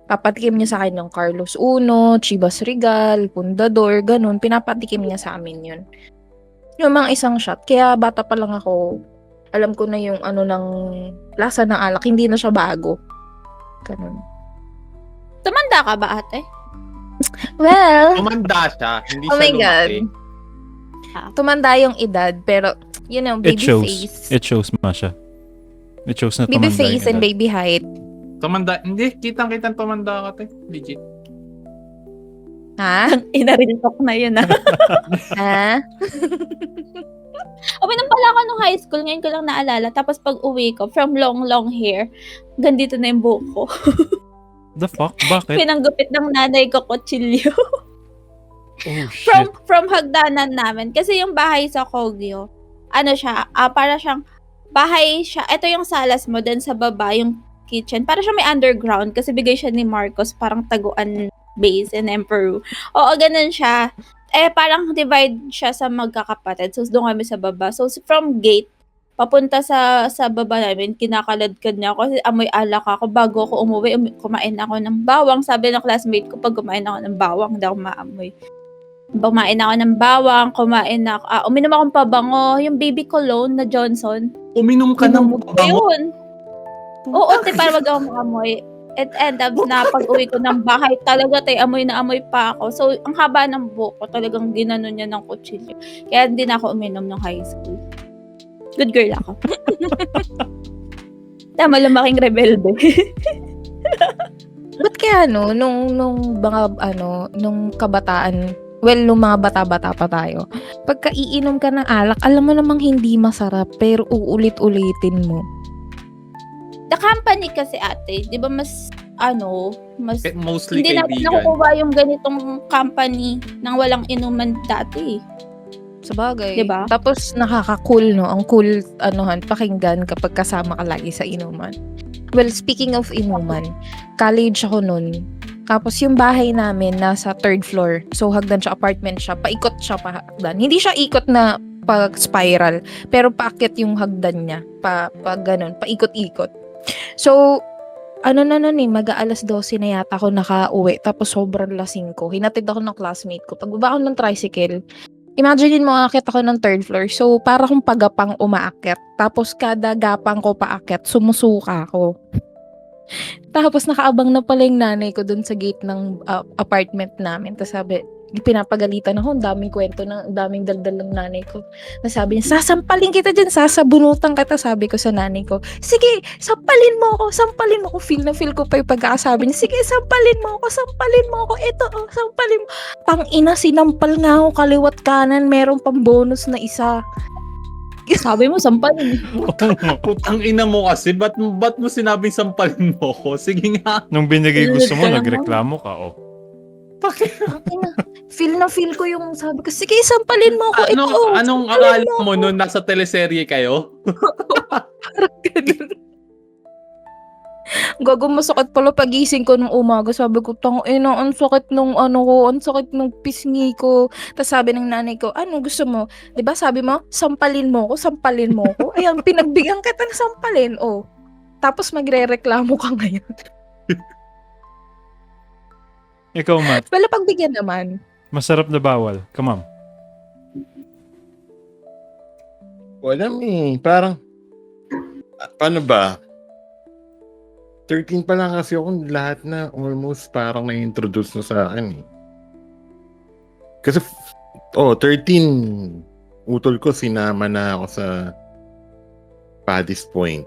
papatikim niya sa akin ng Carlos Uno, Chivas Regal, Pundador, ganun. Pinapatikim niya sa amin yun. Yung mga isang shot. Kaya bata pa lang ako, alam ko na yung ng lasa ng alak. Hindi na siya bago. Ganun. Tumanda ka ba, ate? Well, Tumanda siya, hindi oh siya my lumaki. God. Tumanda yung edad, pero, It baby shows. face. It shows, Masha. It shows na Baby tumanda face yung and edad. baby height. Tumanda, hindi, kitang-kitang tumanda ka, te. Legit. Ha? Ina-real talk na yun, Ha? Uminom pala ako nung high school, ngayon ko lang naalala. Tapos pag uwi ko, from long hair, gandito na yung buhok ko. The fuck? Bakit? Pinanggupit ng nanay ko kutsilyo. Oh, shit. from hagdanan namin. Kasi yung bahay sa Kogyo, para siyang, bahay siya, ito yung salas mo, then sa baba, yung kitchen. Para siya may underground, kasi bigay siya ni Marcos, parang taguan base in Emperor. Oo, ganun siya. parang divide siya sa magkakapatid. So, doon kami sa baba. So, from gate, papunta sa baba namin, kinakaladkad niya ako kasi amoy alak ako. Bago ako umuwi, kumain ako ng bawang. Sabi ng classmate ko, pag kumain ako ng bawang, hindi ako maamoy. Kumain ako ng bawang, uminom akong pabango, yung baby cologne na Johnson. Uminom ka ng Ginamot ko pabango. yun. Oo, para wag ako maamoy. It end up na pag-uwi ko ng bahay, talaga amoy na amoy pa ako. So, ang haba ng buhok ko, talagang ginano niya ng kutsilyo. Kaya hindi na ako uminom ng high school. Good girl ako. Tama, lumaking rebelde. Ba't kaya nung nung kabataan, well, nung mga bata-bata pa tayo, pagka iinom ka ng alak, alam mo namang hindi masarap, pero uulit-ulitin mo. The company kasi ate, di ba mas Mostly hindi natin kaibigan. nakukuha yung ganitong company nang walang inuman dati. Sabagay. Diba? Tapos nakaka-cool, no? Ang cool, pakinggan kapag kasama ka lagi sa inuman. Well, speaking of inuman, college ako nun. Tapos yung bahay namin nasa 3rd floor. So hagdan siya, apartment siya. Paikot siya pa hagdan. Hindi siya ikot na pag-spiral. Pero paakyat yung hagdan niya. Ganun, paikot-ikot. So, mag-aalas 12 na yata ako nakauwi. Tapos sobrang lasing ko. Hinatid ako ng classmate ko. Pagbaba ako ng tricycle, imagine mo, aakyat ako ng 3rd floor. So, para kung pagapang umaakyat. Tapos, kada gapang ko paakyat, sumusuka ako. Tapos, nakaabang na pala yung nanay ko dun sa gate ng apartment namin. Tapos sabi, pinapagalitan ako, ang daming kwento, ang daming daldal ng nanay ko. Tapos sabi niya, sasampalin kita dyan, sasabunutan kita, sabi ko sa nanay ko. Sige, sampalin mo ako. Feel na feel ko pa yung pagkakasabi niya. Sige, sampalin mo ako. Ito, sampalin mo. Tangina, sinampal nga ako kaliwat kanan, meron pang bonus na isa. Sabi mo, sampalin. Putang ina mo kasi, ba't mo sinabing sampalin mo ko? Sige nga. Nung binigay gusto mo, Ka lang, nagreklamo ka, oh. Tangina, feel na feel ko yung sabi ko, sige, sampalin mo ako. Ito, Anong sampalin akala mo nun nasa teleserye kayo? Parang ganun. Gago, masakit pala pagising ko nung umaga. Sabi ko, ang sakit nung ang sakit nung pisngi ko. Tapos sabi ng nanay ko, ano gusto mo? 'Di ba sabi mo, sampalin mo ko. Ayan, pinagbigyan kita ng sampalin. Oh. Tapos magrereklamo ka ngayon. Ikaw, Matt, Wala pagbigyan naman. masarap na bawal. Come on. Wala parang, paano ba? 13 pa lang kasi ako, lahat na almost parang na-introduce na sa akin eh. Kasi, 13, utol ko, sinama na ako sa Paddy's Point.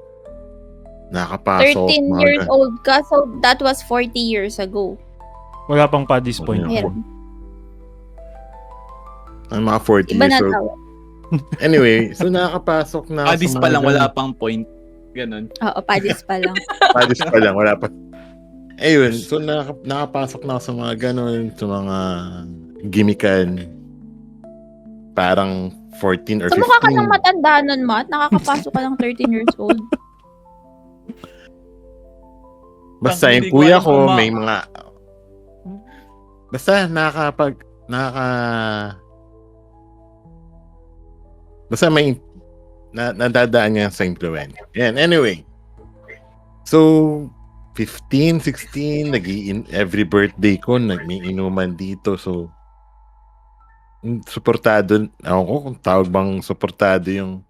Nakapasok. 13 years old ka, so that was 40 years ago. Wala pang Paddy's Point. Wala. Meron. Ang mga 40 Iba na years old. tawag. Anyway, so nakapasok na ako Adis sa pa mga lang, wala pang point. Ganon. Oo, padis pa lang. Padis pa lang, wala pa. Ayun, so nakapasok na ako sa mga ganon, sa mga gimmickan. Parang 14 or 15. So mukha ka ng matanda nun, Matt. Nakakapasok ka ng 13 years old. Basta yung Hindi ko kuya alam ko, kung may mga... Basta Basta may nadadaan niya sa influence. Yan, anyway. So, 15, 16, every birthday ko, may inuman dito. So, suportado, ako ko kung tawag bang suportado yung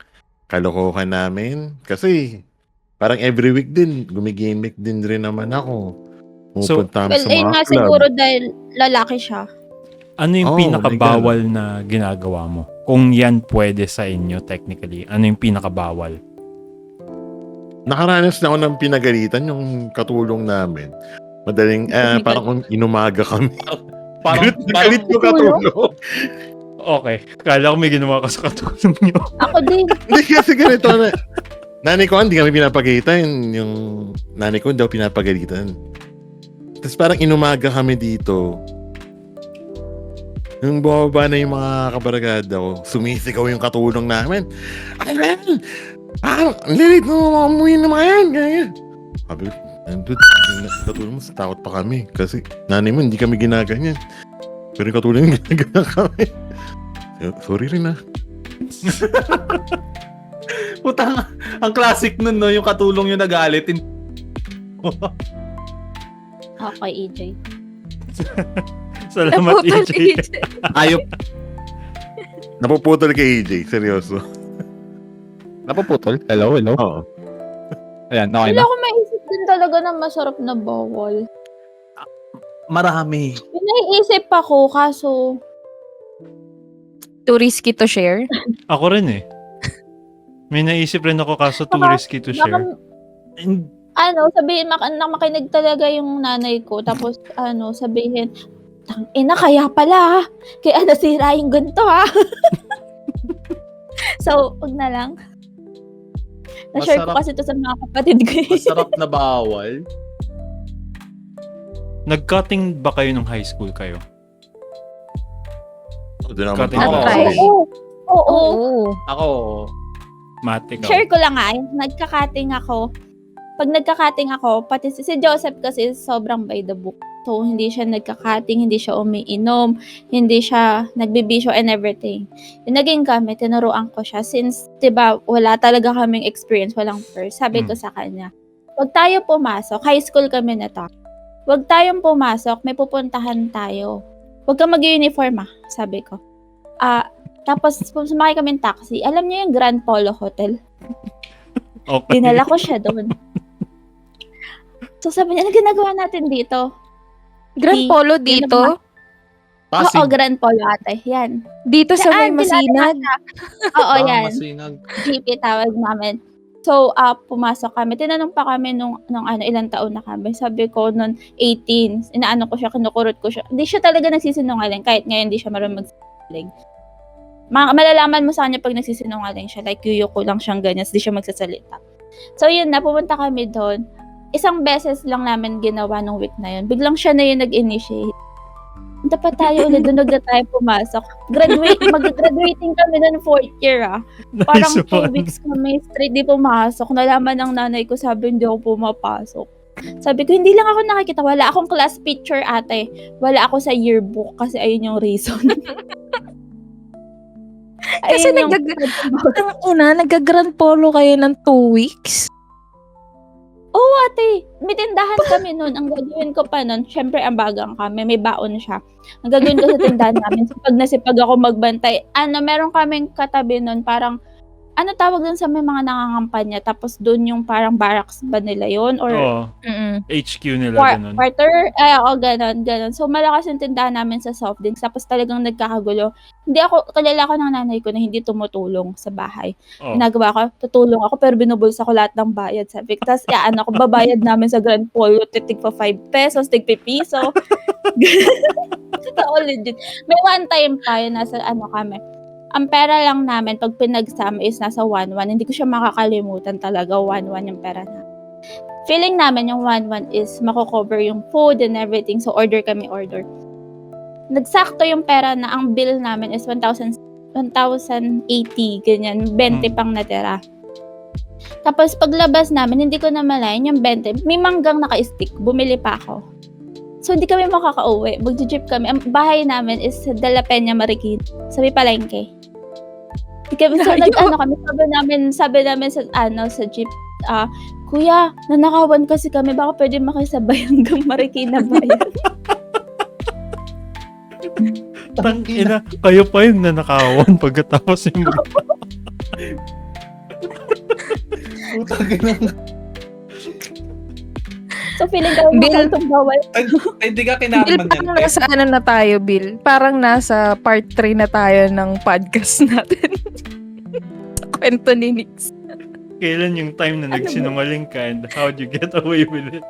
kalokohan namin. Kasi, parang every week din, gumigimik din rin naman ako. Pupunta kami Well, sa ayun mga nga club. siguro dahil lalaki siya. Ano yung Oh, pinakabawal na ginagawa mo? Kung yan pwede sa inyo, technically. Ano yung pinakabawal? Nakaranas na ako ng pinagalitan yung katulong namin. Madaling, parang kung inumaga kami. Parang Galit yung katulong. Okay. Kala ko may ginawa ka sa katulong nyo. Ako din. Hindi kasi ganito na. Nanay ko, hindi kami pinapagalitan. Yung nanay ko, hindi ako pinapagalitan. Tapos parang inumaga kami dito. Yung bumaba na yung mga kabaragada ko, sumisigaw yung katulong namin. Ay, man! Parang, lilit mo mga umuwi na mga yan. Ganyan. Sabi ko, dude, yung katulong mo, takot pa kami. Kasi nanay mo, hindi kami ginaganyan. Pero yung katulong ginagawa kami. Sorry rin ah. Putang, ang classic nun, no? Yung katulong yung nagalit. Okay, EJ. Salamat, Naputol, EJ. EJ. Ayop. Napuputol kay AJ, seryoso. Napuputol? Hello? Oo. Ayan, okay Wala na. ko maisip din talaga na masarap na bawal. Marami. May naiisip ako, kaso Too risky to share. Ako rin eh. May naisip rin ako kaso too Baka- risky to baka, share. sabihin, makinig talaga yung nanay ko, tapos, sabihin, ina, kaya pala, kaya nasira yung ganito, ha? So, wag na lang. Na-share ko Masarap. kasi to sa mga kapatid ko. Masarap na bawal. Nag-cutting ba kayo nung high school kayo? Doon naman Cutting ako. na Ako, try. Oo. ako, Math, ikaw. Share ko lang nga, nagka-cutting ako. Pag nagka-cutting ako, pati si Joseph kasi sobrang by the book. So, hindi siya nagka-cutting, hindi siya umiinom, hindi siya nagbibisyo and everything. Yung naging kami, tinuruan ko siya. Since, diba, wala talaga kaming experience, walang first. Sabi ko sa kanya, wag tayo pumasok. High school kami na to. Wag tayong pumasok, may pupuntahan tayo. Wag kang mag-uniform sabi ko. Tapos, sumakay kami ng taxi. Alam niyo yung Grand Polo Hotel? Okay. Dinala ko siya doon. So sabi niya, ano ginagawa natin dito? Grand Polo dito? Pasig. Oo, Grand Polo ate. Yan. Dito sa may Saan? Masinag? Oo, yan. Masinag. GP tawag namin. So, pumasok kami. Tinanong pa kami nung ilang taon na kami. Sabi ko, noon 18. Inaano ko siya, kinukurot ko siya. Hindi siya talaga nagsisinungaling. Kahit ngayon, hindi siya marunong magsisinungaling. Malalaman mo sa kanya pag nagsisinungaling siya. Like, yuyuko lang siyang ganyan. Hindi siya magsasalita. So, yun na. Pumunta kami doon. Isang beses lang namin ginawa nung week na yun. Biglang siya na yung nag-initiate. Punta pa tayo ulit. Doon na tayo pumasok. Mag-graduating kami noon 4th year Parang Nice 2 one. weeks kami straight di pumasok. Nalaman ng nanay ko, sabi hindi ako pumapasok. Sabi ko, hindi lang ako nakikita. Wala akong class picture ate. Wala ako sa yearbook kasi ayun yung reason. Kasi Ayun yung- nagga-Grand Polo kayo ng 2 weeks? Oo ate, may tindahan kami noon. Ang gagawin ko pa noon, syempre ang bagang kami, may baon siya. Ang gagawin ko sa tindahan namin, sipag na sipag ako magbantay. Meron kaming katabi noon, parang, tawag dun sa may mga nangangampanya, tapos dun yung parang barracks ba nila yun? Or Oo. Mm-mm. HQ nila, ganun. quarter? Ganon. So, malakas yung tindahan namin sa soft drinks, tapos talagang nagkakagulo. Kilala ko ng nanay ko na hindi tumutulong sa bahay. Oo. Ginagawa ko, tutulong ako, pero binubulsa ko lahat ng bayad. Sabi ko, tapos, babayad namin sa Grand Polo, titig pa 5 pesos, tig piso. Totoo, legit. May one time tayo, nasa kami. Ang pera lang namin, pag pinagsama is nasa 1-1. Hindi ko siya makakalimutan talaga, 1-1 yung pera namin. Feeling namin yung 1-1 is mako-cover yung food and everything. So, order. Nagsakto yung pera na ang bill namin is 1,080, ganyan. 20 pang natira. Tapos, paglabas namin, hindi ko na malayan yung 20. May manggang naka-stick. Bumili pa ako. So, hindi kami makaka-uwi. Mag-jeep kami. Ang bahay namin is sa De La Peña, Marikina. Sabi Palengke. So, kami. Sabi namin sa jeep, Kuya, nanakawan kasi kami. Baka pwede makisabay hanggang Marikina ba yan? Tangina, kayo pa yung nanakawan pagkatapos yung So, feeling ko Bill. itong bawal. Ay, hindi ka Bill, kinarman yan. parang nasa na tayo, Bill? Parang nasa part 3 na tayo ng podcast natin. Sa kwento ni Nix. kailan yung time na nagsinungaling ka and how'd you get away with it?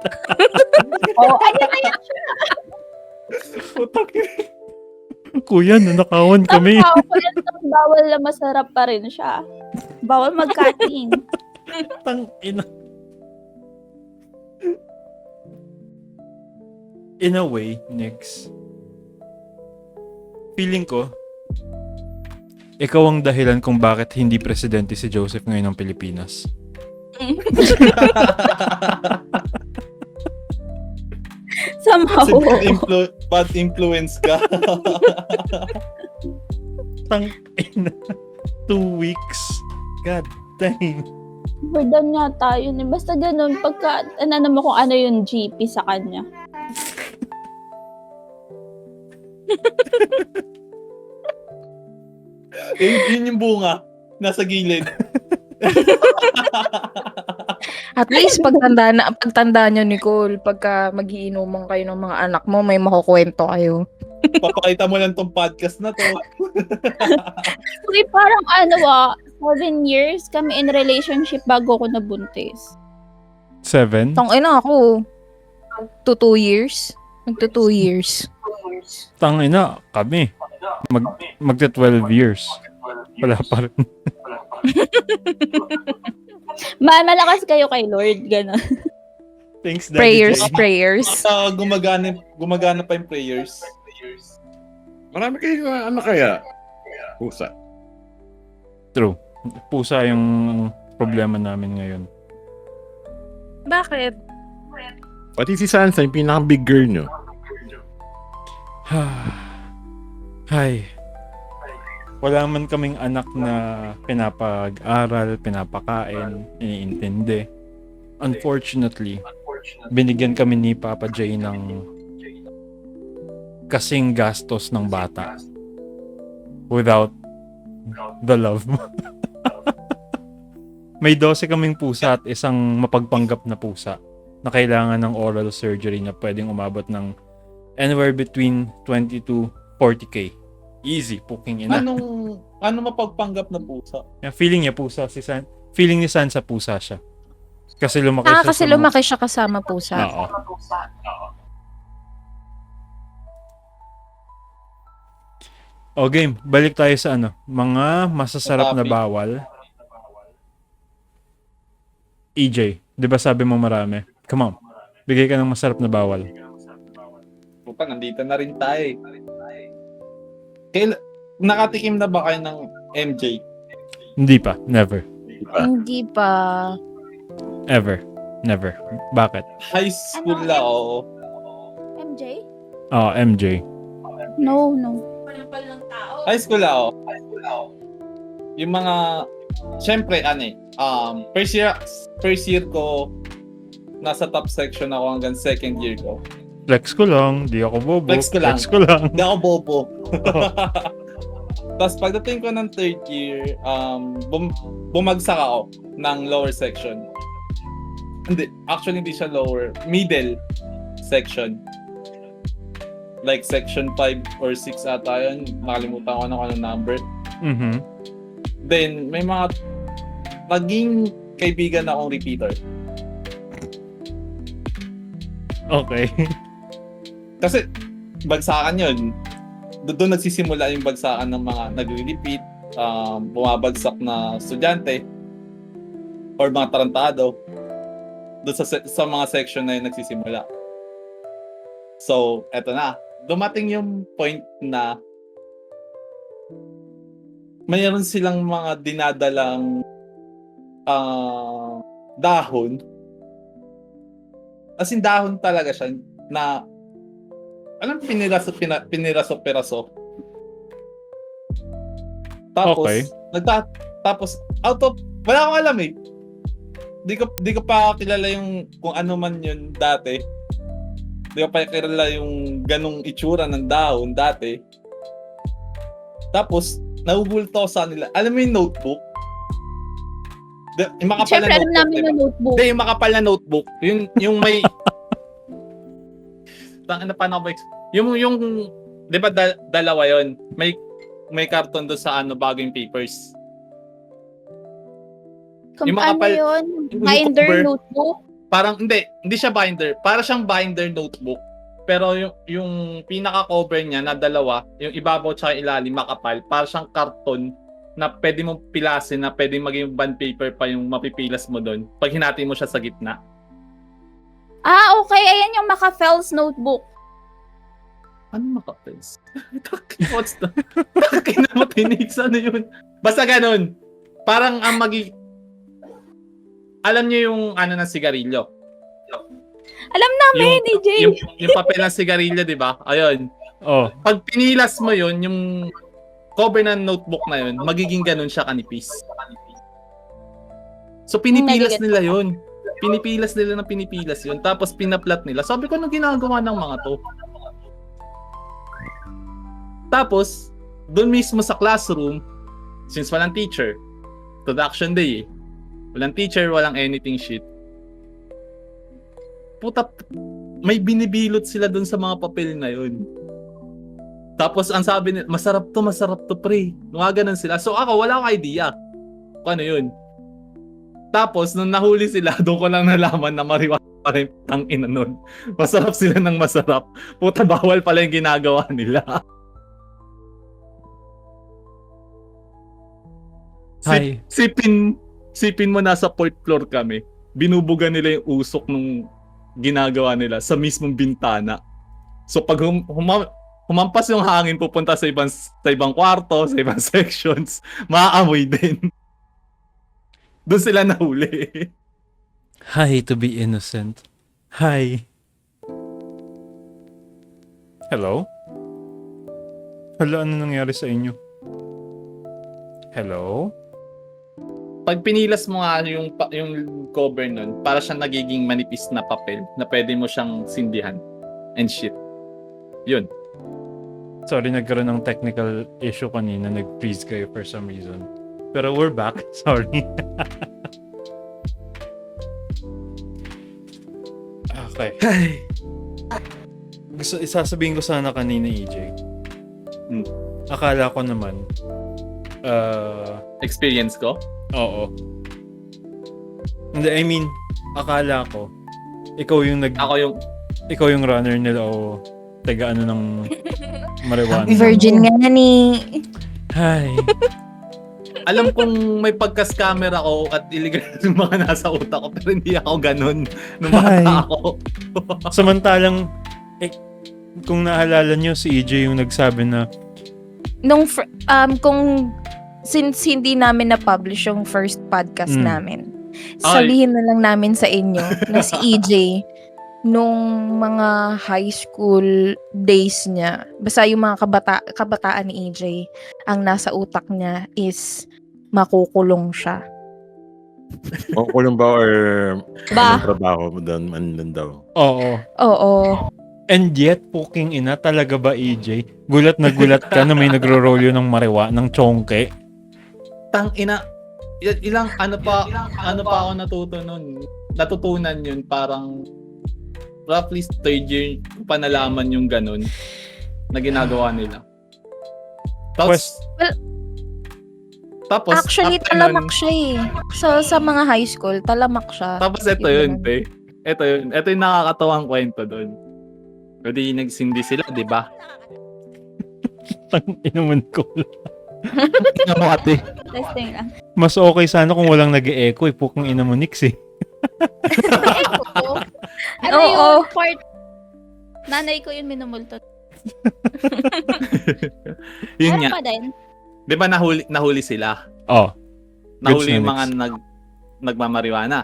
Kuya, nanakawan kami. Bawal na masarap pa rin siya. Bawal mag-cutting. Tangina. In a way, next. Feeling ko, ikaw ang dahilan kung bakit hindi presidente si Joseph ngayon ng Pilipinas. Somehow. Bad influence ka. Tang ina. 2 weeks. God dang. Burdan nga tayo. Basta ganun, pagka, naman kung ano yung GP sa kanya. Yun yung bunga. Nasa gilid. At least pagtanda nyo, Nicole, pagka magiinuman kayo ng mga anak mo, may makukwento kayo. Papakita mo lang tong podcast na to. Uy, parang 7 years kami in relationship bago ko nabuntis. 7? Tangina ako. 2 years. Magto 2 years. Tang ina, kami. Magta 12 years. Wala pa rin. Malakas kayo kay Lord, gano'n. Thanks, Daddy J. Prayers. Gumagana pa yung prayers. Marami kayo ano kaya? Pusa. True. Pusa yung problema namin ngayon. Bakit? Pati si Sansa, yung pinaka-big girl nyo. Hay. Wala man kaming anak na pinapag-aral, pinapakain, iniintindi. Unfortunately, binigyan kami ni Papa J ng kasing gastos ng bata without the love. May 12 kaming pusa at isang mapagpanggap na pusa na kailangan ng oral surgery na pwedeng umabot ng anywhere between 20 to 40k. Easy, puking ina. Anong mapagpanggap na pusa? Feeling niya pusa si San. Feeling ni San sa pusa siya. Kasi lumaki siya Kasi sa lumaki siya kasama pusa. Oo. O game, balik tayo sa mga masasarap na Topic. bawal. EJ, di ba sabi mo marami? Come on, bigay ka ng masarap na bawal. Puta, nandito na rin tayo eh. Nakatikim na ba kayo ng MJ? Hindi pa, never. Hindi pa. Ever. Never. Bakit? High school la, oo. MJ? MJ. No. High school la, oo. Yung mga, syempre, first year ko, nasa top section ako hanggang second year ko. Flex ko lang, di ako bobo. Flex ko lang. Hindi ako bobo. Tapos pagdating ko ng third year, bumagsak ako ng lower section. Hindi siya lower. Middle section. Like section 5 or 6 ata yun. Nakalimutan ko na kung anong number. Mhm. Then, may mga naging kaibigan akong repeater. Okay. Kasi, bagsakan yun. Doon nagsisimula yung bagsakan ng mga nagre-repeat, bumabagsak na estudyante, or mga tarantado. Doon sa mga section na yun nagsisimula. So, eto na. Dumating yung point na mayroon silang mga dinadalang dahon. As in, dahon talaga siya na alam, piniraso-peraso. Tapos, Okay. tapos, out of, wala akong alam eh. Di ko pa kilala yung kung ano man yun dati. Di ko pa kilala yung ganong itsura ng dahon dati. Tapos, nahugulto ako sa nila. Alam mo yung notebook? Yung makapal Siyempre, na alam notebook, namin diba? na notebook. Hindi, yung makapal na notebook. Yung may... paano ba? Yung di ba dalawa yon? May karton doon sa bagong papers. Kung yung ano makapal- yun? yung Binder cover. notebook? Parang hindi siya binder. Para siyang binder notebook. Pero yung pinaka-cover niya na dalawa, yung ibabaw tsaka ilalim makapal, para siyang karton na pwede mong pilasin, na pwede maging bond paper pa yung mapipilas mo doon pag hinati mo siya sa gitna. Okay. Ayan yung Maka-Fells notebook. Ano makapels? What's the... Kinamatinig sa ano yun? Basta ganun. Parang ang alam niyo yung ng sigarilyo. Alam namin, EJ. Yung papel ng sigarilyo, di ba? Ayun. Oh. Pag pinilas mo yun, yung cover ng notebook na yun, magiging ganun siya kanipis. So pinipilas Nagigets nila ko. yun. Pinipilas nila ng pinipilas yun. Tapos pinaplat nila. Sabi ko, anong ginagawa ng mga to? Tapos, doon mismo sa classroom, since walang teacher, production day eh. Walang teacher, walang anything shit. Puta, may binibilot sila doon sa mga papel na yun. Tapos ang sabi nila, masarap to pre. Gumaganon sila. So ako, wala akong idea kung ano yun. Tapos, nung nahuli sila, doon ko lang nalaman na marijuana pa rin ang ina nun. Masarap sila ng masarap. Puta, bawal pala yung ginagawa nila. Hi. Sipin mo nasa 4th floor kami. Binubuga nila yung usok nung ginagawa nila sa mismong bintana. So pag humampas yung hangin pupunta sa ibang kwarto, sa ibang sections, maaamoy din. Doon sila nahuli. Hi to be innocent. Hi. Hello? Hala, ano nangyari sa inyo? Hello? Pag pinilas mo nga yung cover nun, para siyang nagiging manipis na papel na pwede mo siyang sindihan and shit. Yun. Sorry, nagkaroon ng technical issue kanina. Nag-freeze kayo for some reason. Pero we're back. Sorry. Okay. Isasabihin ko sana kanina, EJ. Akala ko naman, Experience ko? oo. Hindi, I mean, akala ko, ikaw yung runner nila o taga ano ng marijuana. Virgin nga ni. Hi. Alam kong may pagkas-camera ako at illegal yung mga nasa utak ko, pero hindi ako ganun nung Hi. bata ako. Samantalang, kung naalala nyo, si EJ yung nagsabi na, Kung since hindi namin na-publish yung first podcast Mm. namin, sabihin na lang namin sa inyo na si EJ nung mga high school days niya, basta yung mga kabataan ni EJ, ang nasa utak niya is makukulong siya. Makukulong ba or Ba? anong trabaho mo doon? Andun daw. oo. Oo. And yet, puking ina, talaga ba EJ? Gulat na gulat ka na may nagro-rolyo ng marijuana, ng chongke. Tang ina, ilang ano pa ako natutunan yun, parang roughly third year ko pa nalaman yung ganun na ginagawa nila. Tapos Actually, after talamak nun, siya eh. So, sa mga high school, talamak siya. tapos ito yun, te. Ito yung nakakatawang kwento doon. Kasi nagsindi sila, di ba? Tang inaman ko. Tingnan mo ate. Testing lang. Mas okay sana kung walang nag-e-echo, puking ina mo Nix eh. Ano Oo. yung part? Nanay ko yun minumultot. Yun Meron nga. pa din. Di ba nahuli sila? Oh. Nahuli Goods na yung mga next. nagmamariwana.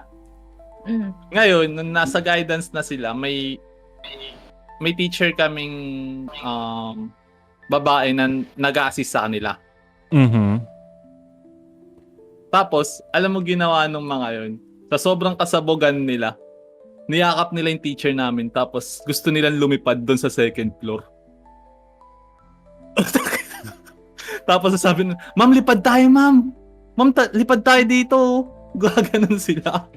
Mm. Ngayon, nung nasa guidance na sila, may teacher kaming babae na nag-a-assist sa kanila. Mhm. Tapos, alam mo ginawa nung mga yun? Sa sobrang kasabogan nila, niyakap nila yung teacher namin tapos gusto nilang lumipad doon sa second floor. Tapos sasabi nila, "Ma'am, lipad tayo, ma'am. Ma'am, lipad tayo dito." Gaganon sila.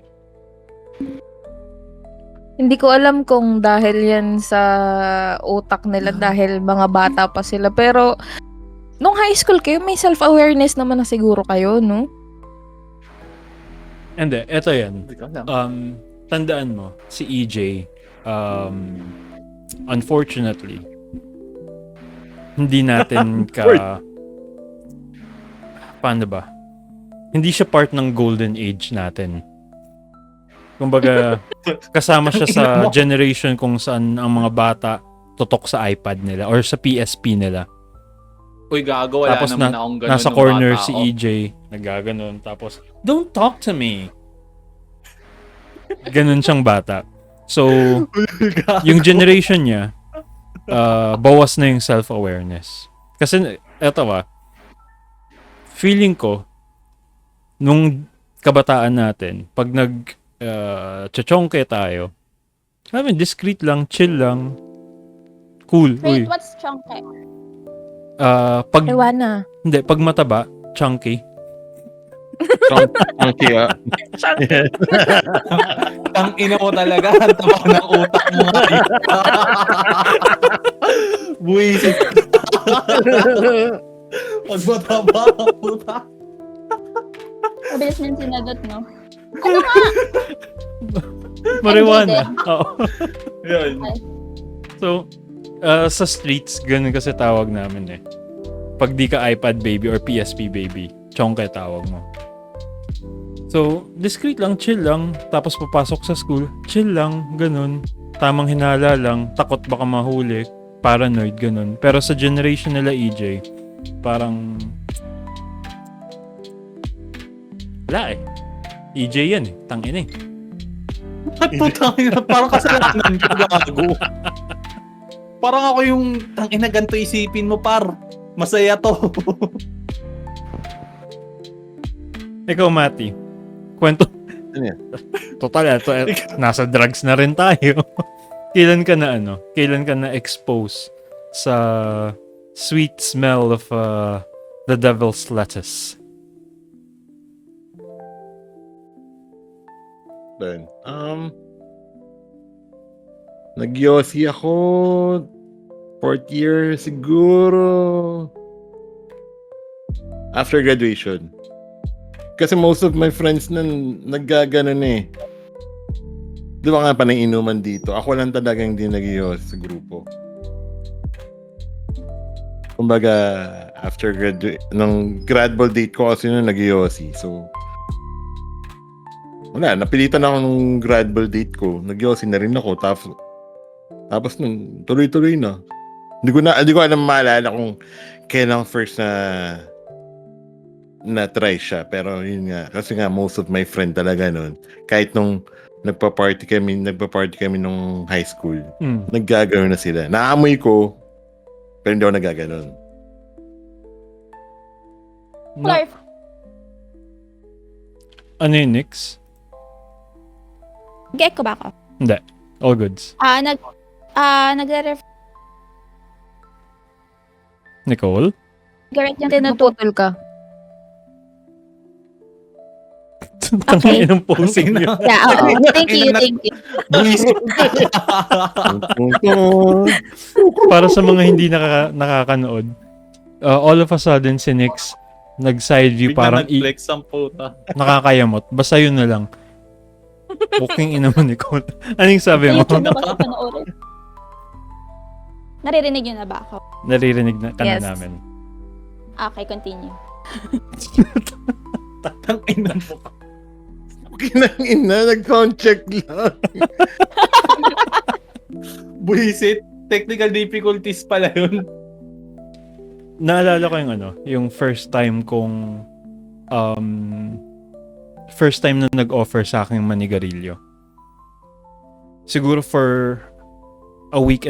Hindi ko alam kung dahil yan sa utak nila dahil mga bata pa sila. Pero, nung high school kayo, may self-awareness naman na siguro kayo, no? Hindi, eto yan. Hindi ko alam. Tandaan mo, si EJ, unfortunately, hindi natin paano ba? Hindi siya part ng golden age natin. Kumbaga, kasama siya sa generation kung saan ang mga bata tutok sa iPad nila or sa PSP nila. Uy, gago, wala Tapos naman akong ganun nasa nung corner bata si ako. EJ, nagaganon. Tapos, don't talk to me. Ganun siyang bata. So, yung generation niya, bawas na yung self-awareness. Kasi, eto feeling ko, nung kabataan natin, pag chachongke tayo, discreet lang, chill lang, cool. Wait, Uy. what's chunky? Ewana. Hindi, pag mataba, chunky. Chunky, ah. Ang ina mo talaga, ang taba ng utak mo ngayon. Buwisit. Pag mataba ang utak. Mabilis mo yung sinagot, no? Marijuana. Oo. Yun. So, sa streets, ganun kasi tawag namin eh. Pag di ka iPad baby or PSP baby, chongke tawag mo. So, discreet lang, chill lang, tapos papasok sa school, chill lang, ganun. Tamang hinala lang, takot baka mahuli, paranoid, ganun. Pero sa generation nila EJ, parang wala eh. EJ yan eh, tangin eh. At putang ina, parang kasalanan ko, gago. Parang ako yung tangina ganito isipin mo, par. Masaya to. Ikaw, Mati, kwento. Ano yan? Total, nasa drugs na rin tayo. Kailan ka na expose sa sweet smell of the devil's lettuce? Ben. Nag-yossi ako 4th year siguro after graduation. Kasi most of my friends nun naggaganon eh. Di ba nga pa nang inuman dito? Ako lang talaga hindi nag-yossi sa grupo. Kumbaga, after nung grad ball date ko kasi nung nag-yossi. So, wala, napilitan ako nung grad ball date ko. Nag-yossi na rin ako. Tapos nun, tuloy-tuloy na. Hindi ko alam maalala kung kailan first na try siya. Pero yun nga, kasi nga most of my friend talaga nun, kahit nung nagpa-party kami nung high school, naggagano na sila. Naamoy ko, pero hindi ako nagaganon. Clark, Ano yun, Nix? get ko ba ako? Hindi. All goods. Nagre-refer Nicole? yung tinutukoy. Naputol ka. Tangin ng posing Ang niyo. Yeah, oo. Thank you. Buwisit. Para sa mga hindi nakakanood, all of a sudden si Nix nag-side view Bigla parang nag-flex ang puta. nakakayamot. Basta yun na lang. Booking ina mo, Nicole. Anong sabi mo? YouTube ko kasi panoorin. Naririnig yun na ba ako? Naririnig na ka na Yes. namin. Okay, continue. Ang ina mo. Kinang ina, nag-sound check lang. Buwisit. Technical difficulties pala yun. Naalala ko yung first time na nag-offer sa akin manigarilyo. Siguro for a week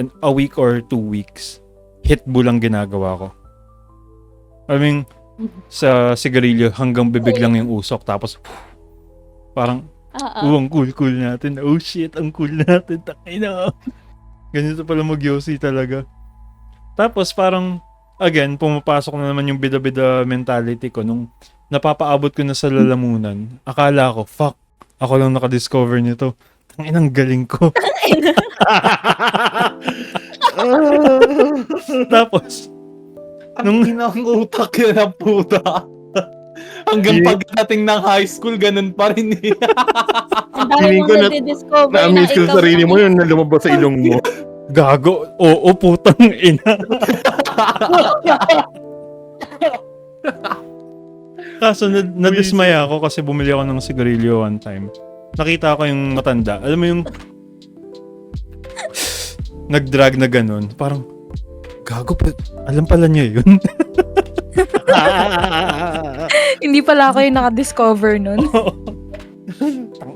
or 2 weeks, hitbo lang ginagawa ko. I mean, sa sigarilyo hanggang bibig lang yung usok tapos parang ang cool natin. Oh shit, ang cool natin. Takina. Ganito pala mag-yossi talaga. Tapos parang again, pumapasok na naman yung bida-bida mentality ko nung napapaabot ko na sa lalamunan. Akala ko, fuck, ako lang nakadiscover nito. Tanginang galing ko. Tapos, Ang inang utak yun ang puta. Hanggang pagdating ng high school, ganun pa rin eh. Ang dami Feeling mo ko na-discover na Na-amaze ko sa ikaw sarili mo yun na lumabas sa ilong mo. gago, oo, putang ina. Kaso nadismaya ako kasi bumili ako ng sigarilyo one time. Nakita ko yung matanda. Alam mo yung nag-drag na ganun. Parang, gago pa, alam pala niya yun. Hindi pala ako yung nakadiscover nun.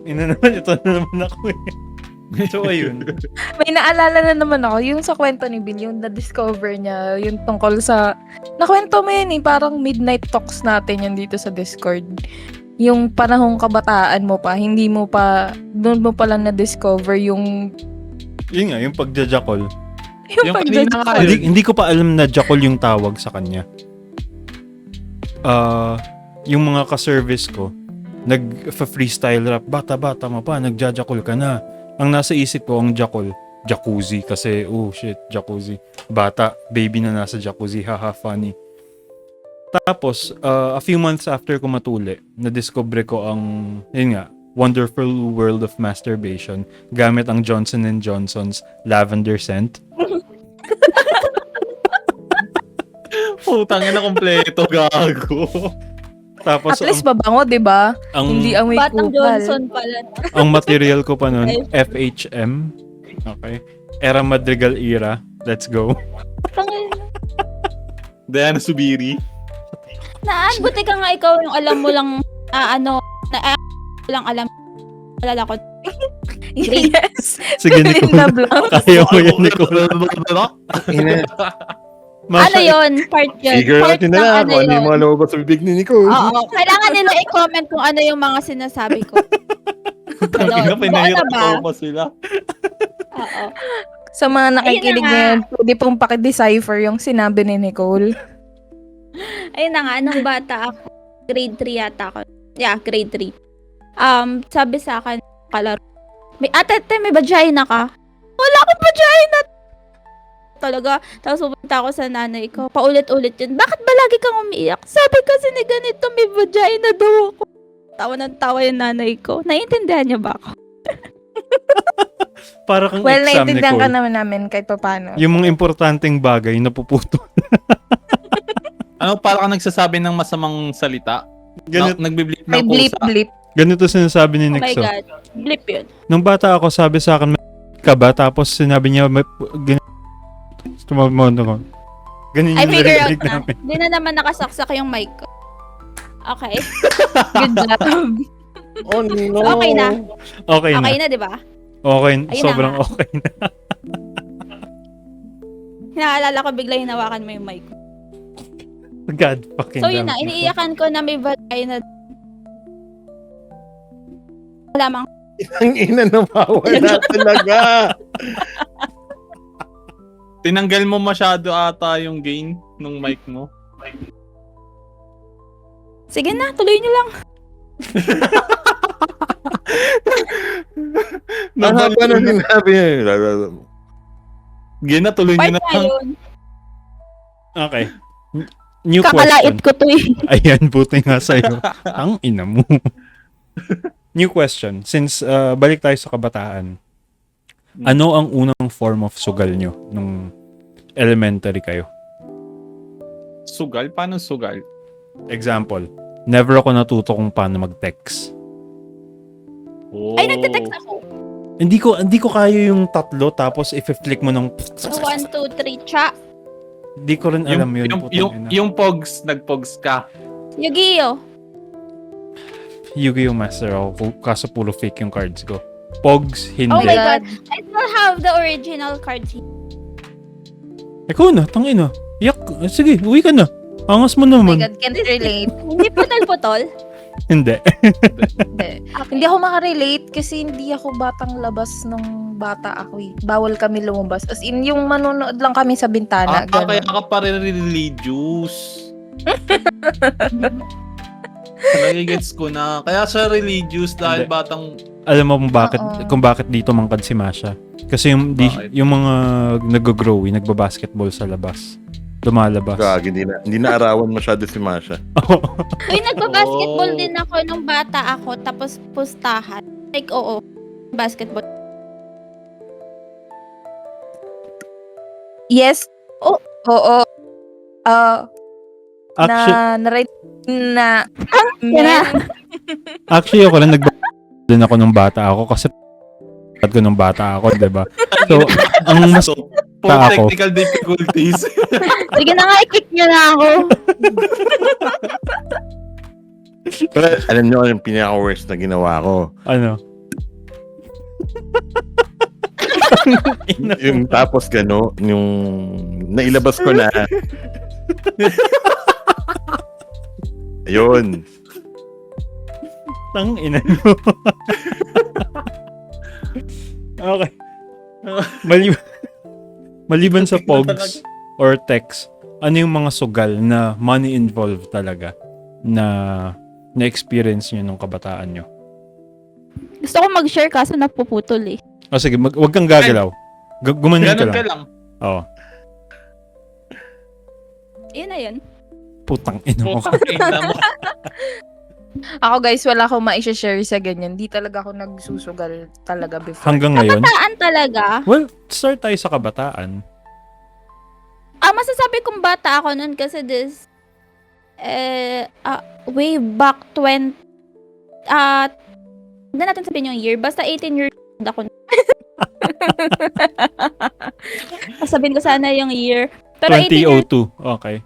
Ina naman, ito na naman ako eh. So, ayun. May naalala na naman ako, yung sa kwento ni Bill, yung na-discover niya, yung tungkol sa, nakwento mo yun parang midnight talks natin yun dito sa Discord. Yung panahong kabataan mo pa, hindi mo pa, doon mo pa lang na-discover yung Yun nga, yung pagjajakol. Yung kanina nga pagjajakol. Hindi ko pa alam na jakol yung tawag sa kanya. Yung mga ka-service ko, nag-freestyle rap, bata-bata mo pa, nagjajakol ka na. Ang nasa isip ko, ang jakol, jacuzzi. Kasi, oh shit, jacuzzi. Bata, baby na nasa jacuzzi, haha, funny. Tapos, a few months after ko matuli, na-discover ko ang, yun nga, wonderful world of masturbation gamit ang Johnson & Johnson's lavender scent. Putang ina, kompleto, gago. Tapos, at least mabango, di ba? ang, Hindi amoy Batang kupal. Johnson pala. ang material ko pa nun, FHM. Okay. Era Madrigal era. Let's go. Diana Subiri. Buti ka nga ikaw yung alam mo lang, lang alam. Alala ko. Yes. Sige, Fill in Nicole. the blank. Kaya mo yan, Nicole. Ano yun? Part yun. Figure Part out nyo na ng lang ano kung ano yun. yung mga lumabas sa bibig ni Nicole. Oo. Kailangan nila i-comment kung ano yung mga sinasabi ko. Putang ina, Buo pinahirap na ba? ko pa sila. Oo. Sa mga nakikinig Ayun na nga. ngayon, pwede pong pakidecipher yung sinabi ni Nicole. Ayun na nga, nung bata ako, grade 3 yata ako. Yeah, grade 3. Sabi sa akin, kalaro, may vagina ka? Wala akong vagina! Talaga. Tapos pupunta ako sa nanay ko. Paulit-ulit yun. Bakit ba lagi kang umiiyak? Sabi kasi ni ganito, may vagina daw ako. Tawa ng tawa yung nanay ko. Naiintindihan niyo ba ako? Para kang Well, exam, naiintindihan ka Nicole. naman namin kahit paano. Yung mga importanteng bagay, napuputo. Ano, para ka nagsasabi ng masamang salita? Nagbiblip May ng pusa. blip-blip. Ganito sinasabi ni Oh my Nixo. God. Blip yun. Nung bata ako, sabi sa akin, may ka ba? Tapos sinabi niya, tumamono ko. Ganun I yung figure out narinig na. namin. Hindi na naman nakasaksak yung mic ko. Okay. Good job. Oh no. Okay na. Okay na. Okay na, di ba? Okay, Ayun sobrang na nga. okay na. Naalala ko bigla hinawakan mo yung mic ko. God fucking So yun damn. na, iniiyakan ko na may vagina. Wala mang. Ang ina nawawala talaga. Tinanggal mo masyado ata yung gain ng mic mo. Sige na, tuloy niyo lang. Ang haba na sinabi niya. Gina, tuloy Part nyo na na lang. yun. Okay. New Kakalait question. ko to eh. Ayan, buti nga sa'yo. Ang ina mo. New question. Since balik tayo sa kabataan, ano ang unang form of sugal nyo nung elementary kayo? Sugal? Paano sugal? Example, never ako natuto kung paano mag-text. Oh. Ay, nagte-text ako. Hindi ko kaya yung tatlo tapos i-flick mo ng 1, 2, 3, cha. Hindi ko rin alam yun. Yung pogs, nag-pogs ka. Yu-Gi-Oh! Yu-Gi-Oh! Master ako, kaso puro fake yung cards ko. Pogs, hindi. Oh my God. I still have the original cards here. Ikaw na, tangina. Yak, sige, uwi ka na. Angas mo Oh my naman. God, can't relate. Hindi putol-putol. Hindi. Hindi. Hindi ako makarelate kasi hindi ako batang labas nung bata ako eh. Bawal kami lumabas. As in, yung manonood lang kami sa bintana. Kaya Ganun. ka pa rin religious. Nagigets ko na. Kaya siya religious dahil Hindi. batang... Alam mo Oo. kung bakit dito mangkad si Masha? Kasi Bakit? yung mga nag-growy, nagbabasketball sa labas. Lumalabas. Gag, hindi na arawan masyado si Masha. Uy, nagpa-basketball Oh. din ako nung bata ako. Tapos pustahan. Like, oo. Basketball. Yes. Oh. Oo. Actually, Na Yan. actually ako lang din ako nung bata ako kasi ko nung bata ako, 'di ba? So, ang mas For ako. technical difficulties. Sige na nga, i-kick nyo na ako. Pero alam niyo yung pinaka-worst na ginawa ko. ano, Yung tapos gano, yung nailabas ko na. Ayun. Tang ina mo. Okay. Maliban sa pogs or text, ano yung mga sugal na money involved talaga na na-experience nyo nung kabataan nyo? Gusto ko mag-share kaso napuputol eh. O sige, wag kang gagalaw. Gumanon ka Ganun ka lang. lang. Oo. Yun na yun. Putang ina mo. Putang ina mo. Ako guys, wala akong ma-share sa ganyan. Di talaga ako nagsusugal talaga before. Hanggang ngayon? Kabataan talaga. Well, start tayo sa kabataan. Masasabi kong bata ako nun kasi way back hindi natin sabihin yung year. Basta 18 years old ako. Sabihin ko sana yung year. Pero 18 years, 2002. Okay.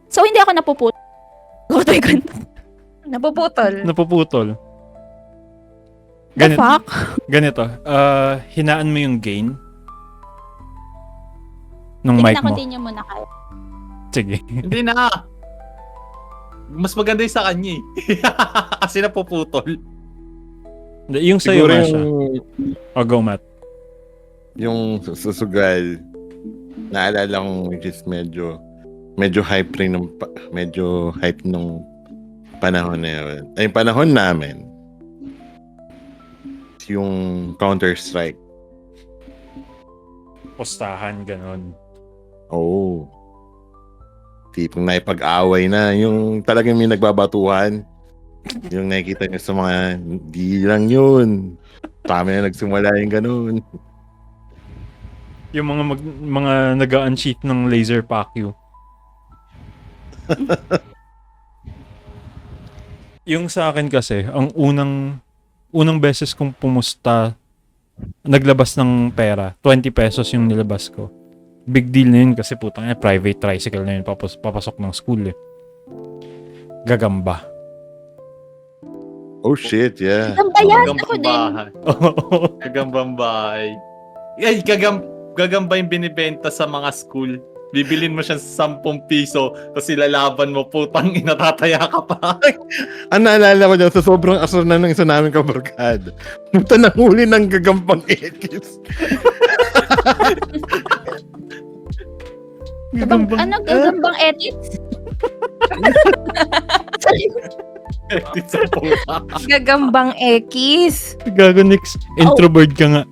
so hindi ako napuputol. Gotoy ko. Napuputol. Napuputol. The fuck? Ganito. Hinaan mo yung gain nung Sige mic na, mo. continue mo na kayo. Sige. Hindi na. Mas maganda yung sa kanya eh. Kasi napuputol. Yung sa'yo, Siguro Masha. O, go, Matt. yung susugal, naalala kong which is medyo hype rin medyo hype nung panahon na yun. Ay, panahon namin. Yung Counter-Strike. Postahan, ganon. Oo. Tipong naipag-away na. Yung talagang may nagbabatuhan. Yung nakikita nyo sa mga, di lang yun. Kami na nagsimula yung ganun. Yung mga nag-unsheath ng laser pacquiao. Yung sa akin kasi, ang unang beses kong pumusta, naglabas ng pera, 20 pesos yung nilabas ko. Big deal na yun kasi putang private tricycle na yun, papasok ng school eh. Gagamba. Oh shit, yeah. Gamba yan, ako Gagambang din. bahay. Gagambang bahay. Ay, gagamba yung binibenta sa mga school. Bibilin mo siya sa 10 piso, tapos ilalaban mo, putang ina, tataya ka pa. Ang naalala ko dyan, sa sobrang asar na ng isa namin kabarkada. Punta na huli ng gagampang ekis. Gagambang edits? Sa puta. Gagambang X. Gago, Nix. Introvert ka nga.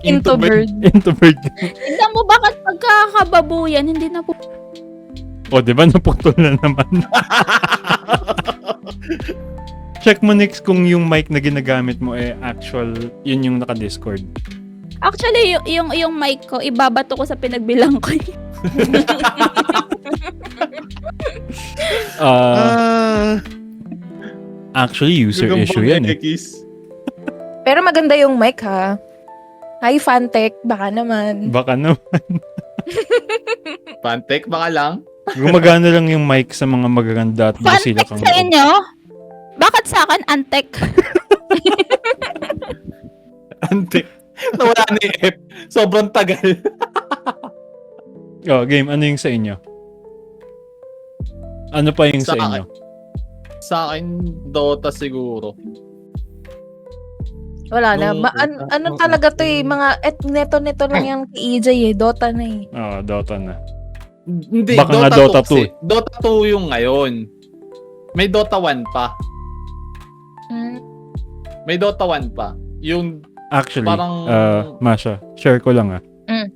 Introvert. Introvert ka. Tignan mo bakit pagkakababuyan, hindi na po. O, di ba? Naputol na naman. Check mo, Nix, kung yung mic na ginagamit mo actual, yun yung naka-Discord. Actually, yung mic ko, ibabato ko sa pinagbilang ko. Actually, user issue yan eh. Pero maganda yung mic ha. Hi, Fantech. Baka naman. Baka naman. Pantek, baka lang. Gumagana lang yung mic sa mga magaganda at busila Fun kang fact sa inyo, bakit sa akin antek? Pantek. Nawala na yung F. Sobrang tagal. Oh, game, ano yung sa inyo? Ano pa yung sa Sa inyo? Sa akin, Dota siguro. Wala na. No, Ano talaga to eh. Mga, neto lang yung kay EJ eh. Dota na eh. Oh, Dota na. Hindi, Baka nga Dota 2. kasi. Dota 2 yung ngayon. May Dota 1 pa. Hmm. May Dota 1 pa. Yung Actually, parang... Masha, share ko lang Mm.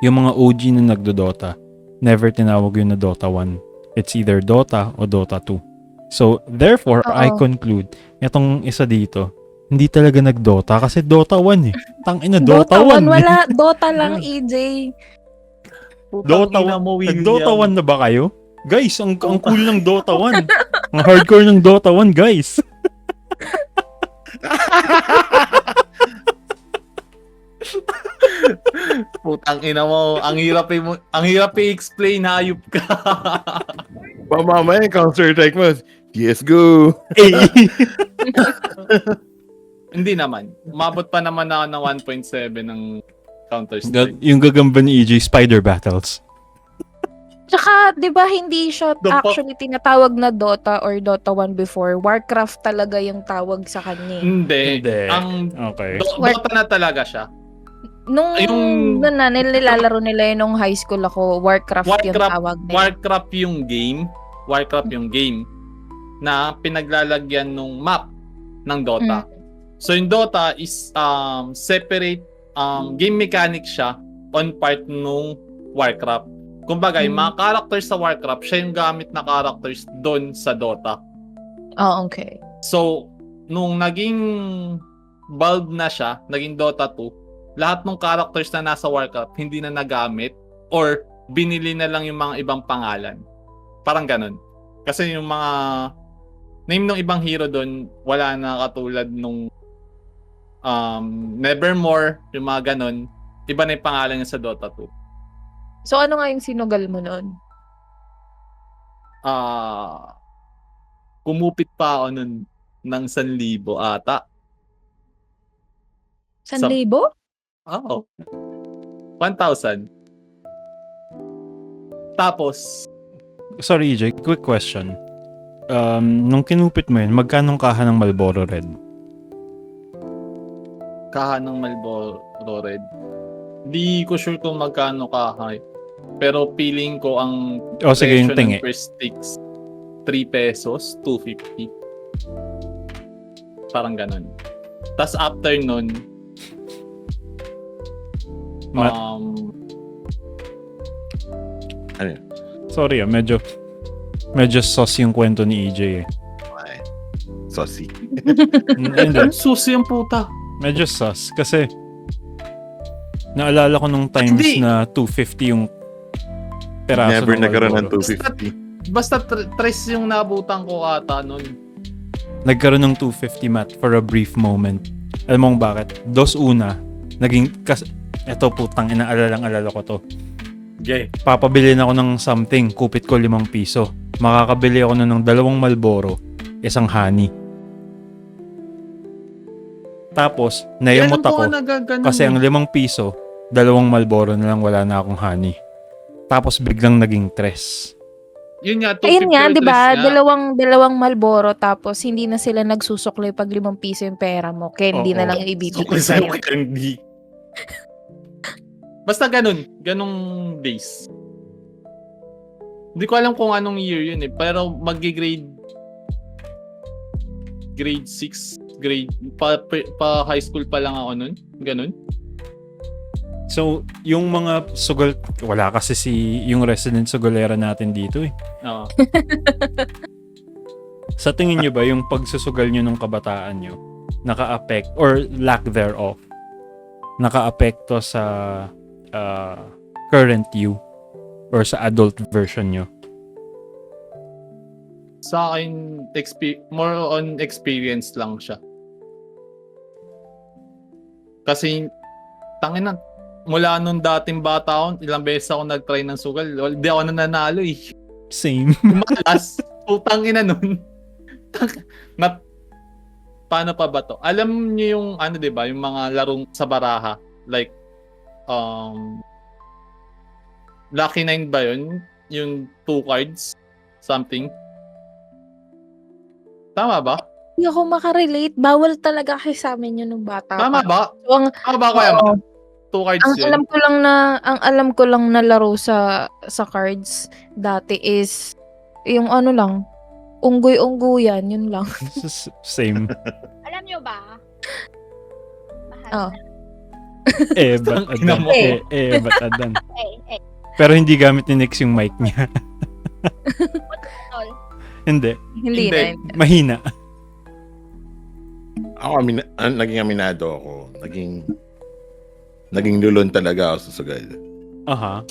Yung mga OG na nagdo-Dota, never tinawag yun na Dota 1. It's either Dota o Dota 2. So, therefore, Oo. I conclude, itong isa dito, hindi talaga nag-Dota kasi Dota 1 eh. Tangina, Dota 1. Wala. Dota lang, EJ. Dota 1. Nag-Dota 1 na ba kayo? Guys, ang cool ng Dota 1. Ang hardcore ng Dota 1, guys. Putang ina mo. Ang hirap i-explain, hayop ka. Mamaya yung Counter-Strike mo. Yes, go! Eh. Hindi naman. Umabot pa naman ako ng 1.7 ng Counter-Strike. Yung gagamba ni EJ, Spider Battles. Tsaka, di ba, hindi siya Doon po- actually tinatawag na Dota or Dota 1 before. Warcraft talaga yung tawag sa kanya. Hindi. Hindi. Ang Okay. Dota na talaga siya. Nung Yung- noon na, nilalaro nila yun nung high school ako, Warcraft yung tawag nila. Warcraft yung game. Warcraft yung game na pinaglalagyan ng map ng Dota. So yung Dota is separate game mechanic siya on part nung Warcraft. Kumbaga, yung mga characters sa Warcraft, siya yung gamit na characters doon sa Dota. Oh, okay. So, nung naging Valve na siya, naging Dota 2, lahat ng characters na nasa Warcraft hindi na nagamit or binili na lang yung mga ibang pangalan. Parang ganun. Kasi yung mga name ng ibang hero doon, wala na katulad nung Nevermore, yung mga ganun. Iba na yung pangalan niya sa Dota 2. So, ano nga yung sinugal mo noon? Kumupit pa ako nun ng 1,000 ata. 1,000? Oo. 1,000. Tapos, Sorry EJ, quick question. Nung kinupit mo yun, magkano kaha ng Marlboro Red? kaha ng Marlboro Red. Di ko sure kung magkano kaha. Pero feeling ko ang O sige, yung presyo ng tingi. per sticks 3 pesos, 250. Parang ganun. Tapos after nun, Ma- Sorry medyo sauce yung kwento ni EJ eh. Ay, saucy. Hindi, susi yung puta. medyo sauce kasi naalala ko nung times Hindi. na 250 yung peraso Never ng nagkaroon ng Marlboro. 250. Basta tres yung nabutan ko ata nun. Nagkaroon ng 250 mat for a brief moment. Alam mo kung bakit? Dos una, eto putang ina, alala ko to. Okay. Papabili na ako ng something, kupit ko 5 piso. Makakabili ako ng 2 Marlboro, 1 honey. Tapos, nayamot ako kasi ang 5 piso, 2 Marlboro na lang, wala na akong honey. Tapos biglang naging 3. Yun nga, 250 Ayun nga, or di ba? tres nga. Dalawang Marlboro tapos hindi na sila nagsusuklay pag 5 piso yung pera mo. Candy na Oo. lang yung ibibigay Sukli sa'yo sa'yo. kay Candy. Basta ganun. Ganung days. Hindi ko alam kung anong year yun eh. Pero grade 6, pa high school pa lang ako nun. Ganun. So, yung mga sugal, wala kasi yung resident sugalera natin dito eh. Oo. Sa tingin nyo ba yung pagsusugal nyo ng kabataan nyo, naka-affect, or lack thereof, naka-apekto sa current you or sa adult version nyo? Sa akin, more on experience lang siya. Kasi, tangina, mula nung dating bata ako, ilang beses ako nag-try ng sugal. Hindi ako nananalo eh. Same. Malas. Putang ina nun. Paano pa ba to? Alam niyo yung ano 'di ba, yung mga larong sa baraha, like Lucky 9 ba yun? Yung 2 cards something. Tama ba? Hindi ako makarelate. Bawal talaga kasi sa amin yun nung bata. Tama ba? So, Tama ba Kuya oo. Matt? 2 cards ang yun. alam ko lang na laro sa cards dati is yung ano lang, unggoy-ungguyan, yun lang. Same. Alam nyo ba? Mahal. Oh. Ba't Ina adan? mo. Ba't adan? Eh. Pero hindi gamit ni Nix yung mic niya. Tol. Hindi. Hindi Hindi. na. Mahina. Ako, naging aminado ako. Naging lulon talaga ako sa sugal. Aha.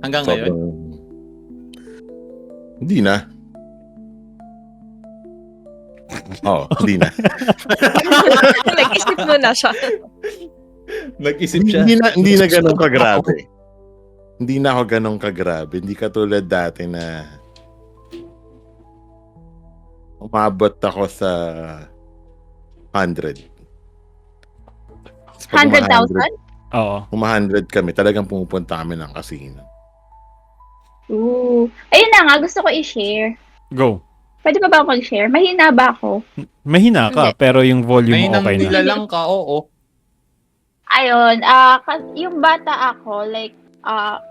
Hanggang ngayon. Hindi na. Hindi na. Nag-isip mo na siya. Nag-isip siya. Hindi na ganun kagrabe. Hindi na ako ganun kagrabe. Hindi katulad dati na umabot ako sa 100. Tapos pag 100,000? Oo. Kung 100 kami, talagang pumupunta kami ng casino. Ooh. Ayun na nga, gusto ko i-share. Go. Pwede ba ako mag-share? Mahina ba ako? Mahina ka, Hindi. pero yung volume May mo okay na. nilalang ka, oo. Ayun, yung bata ako, like,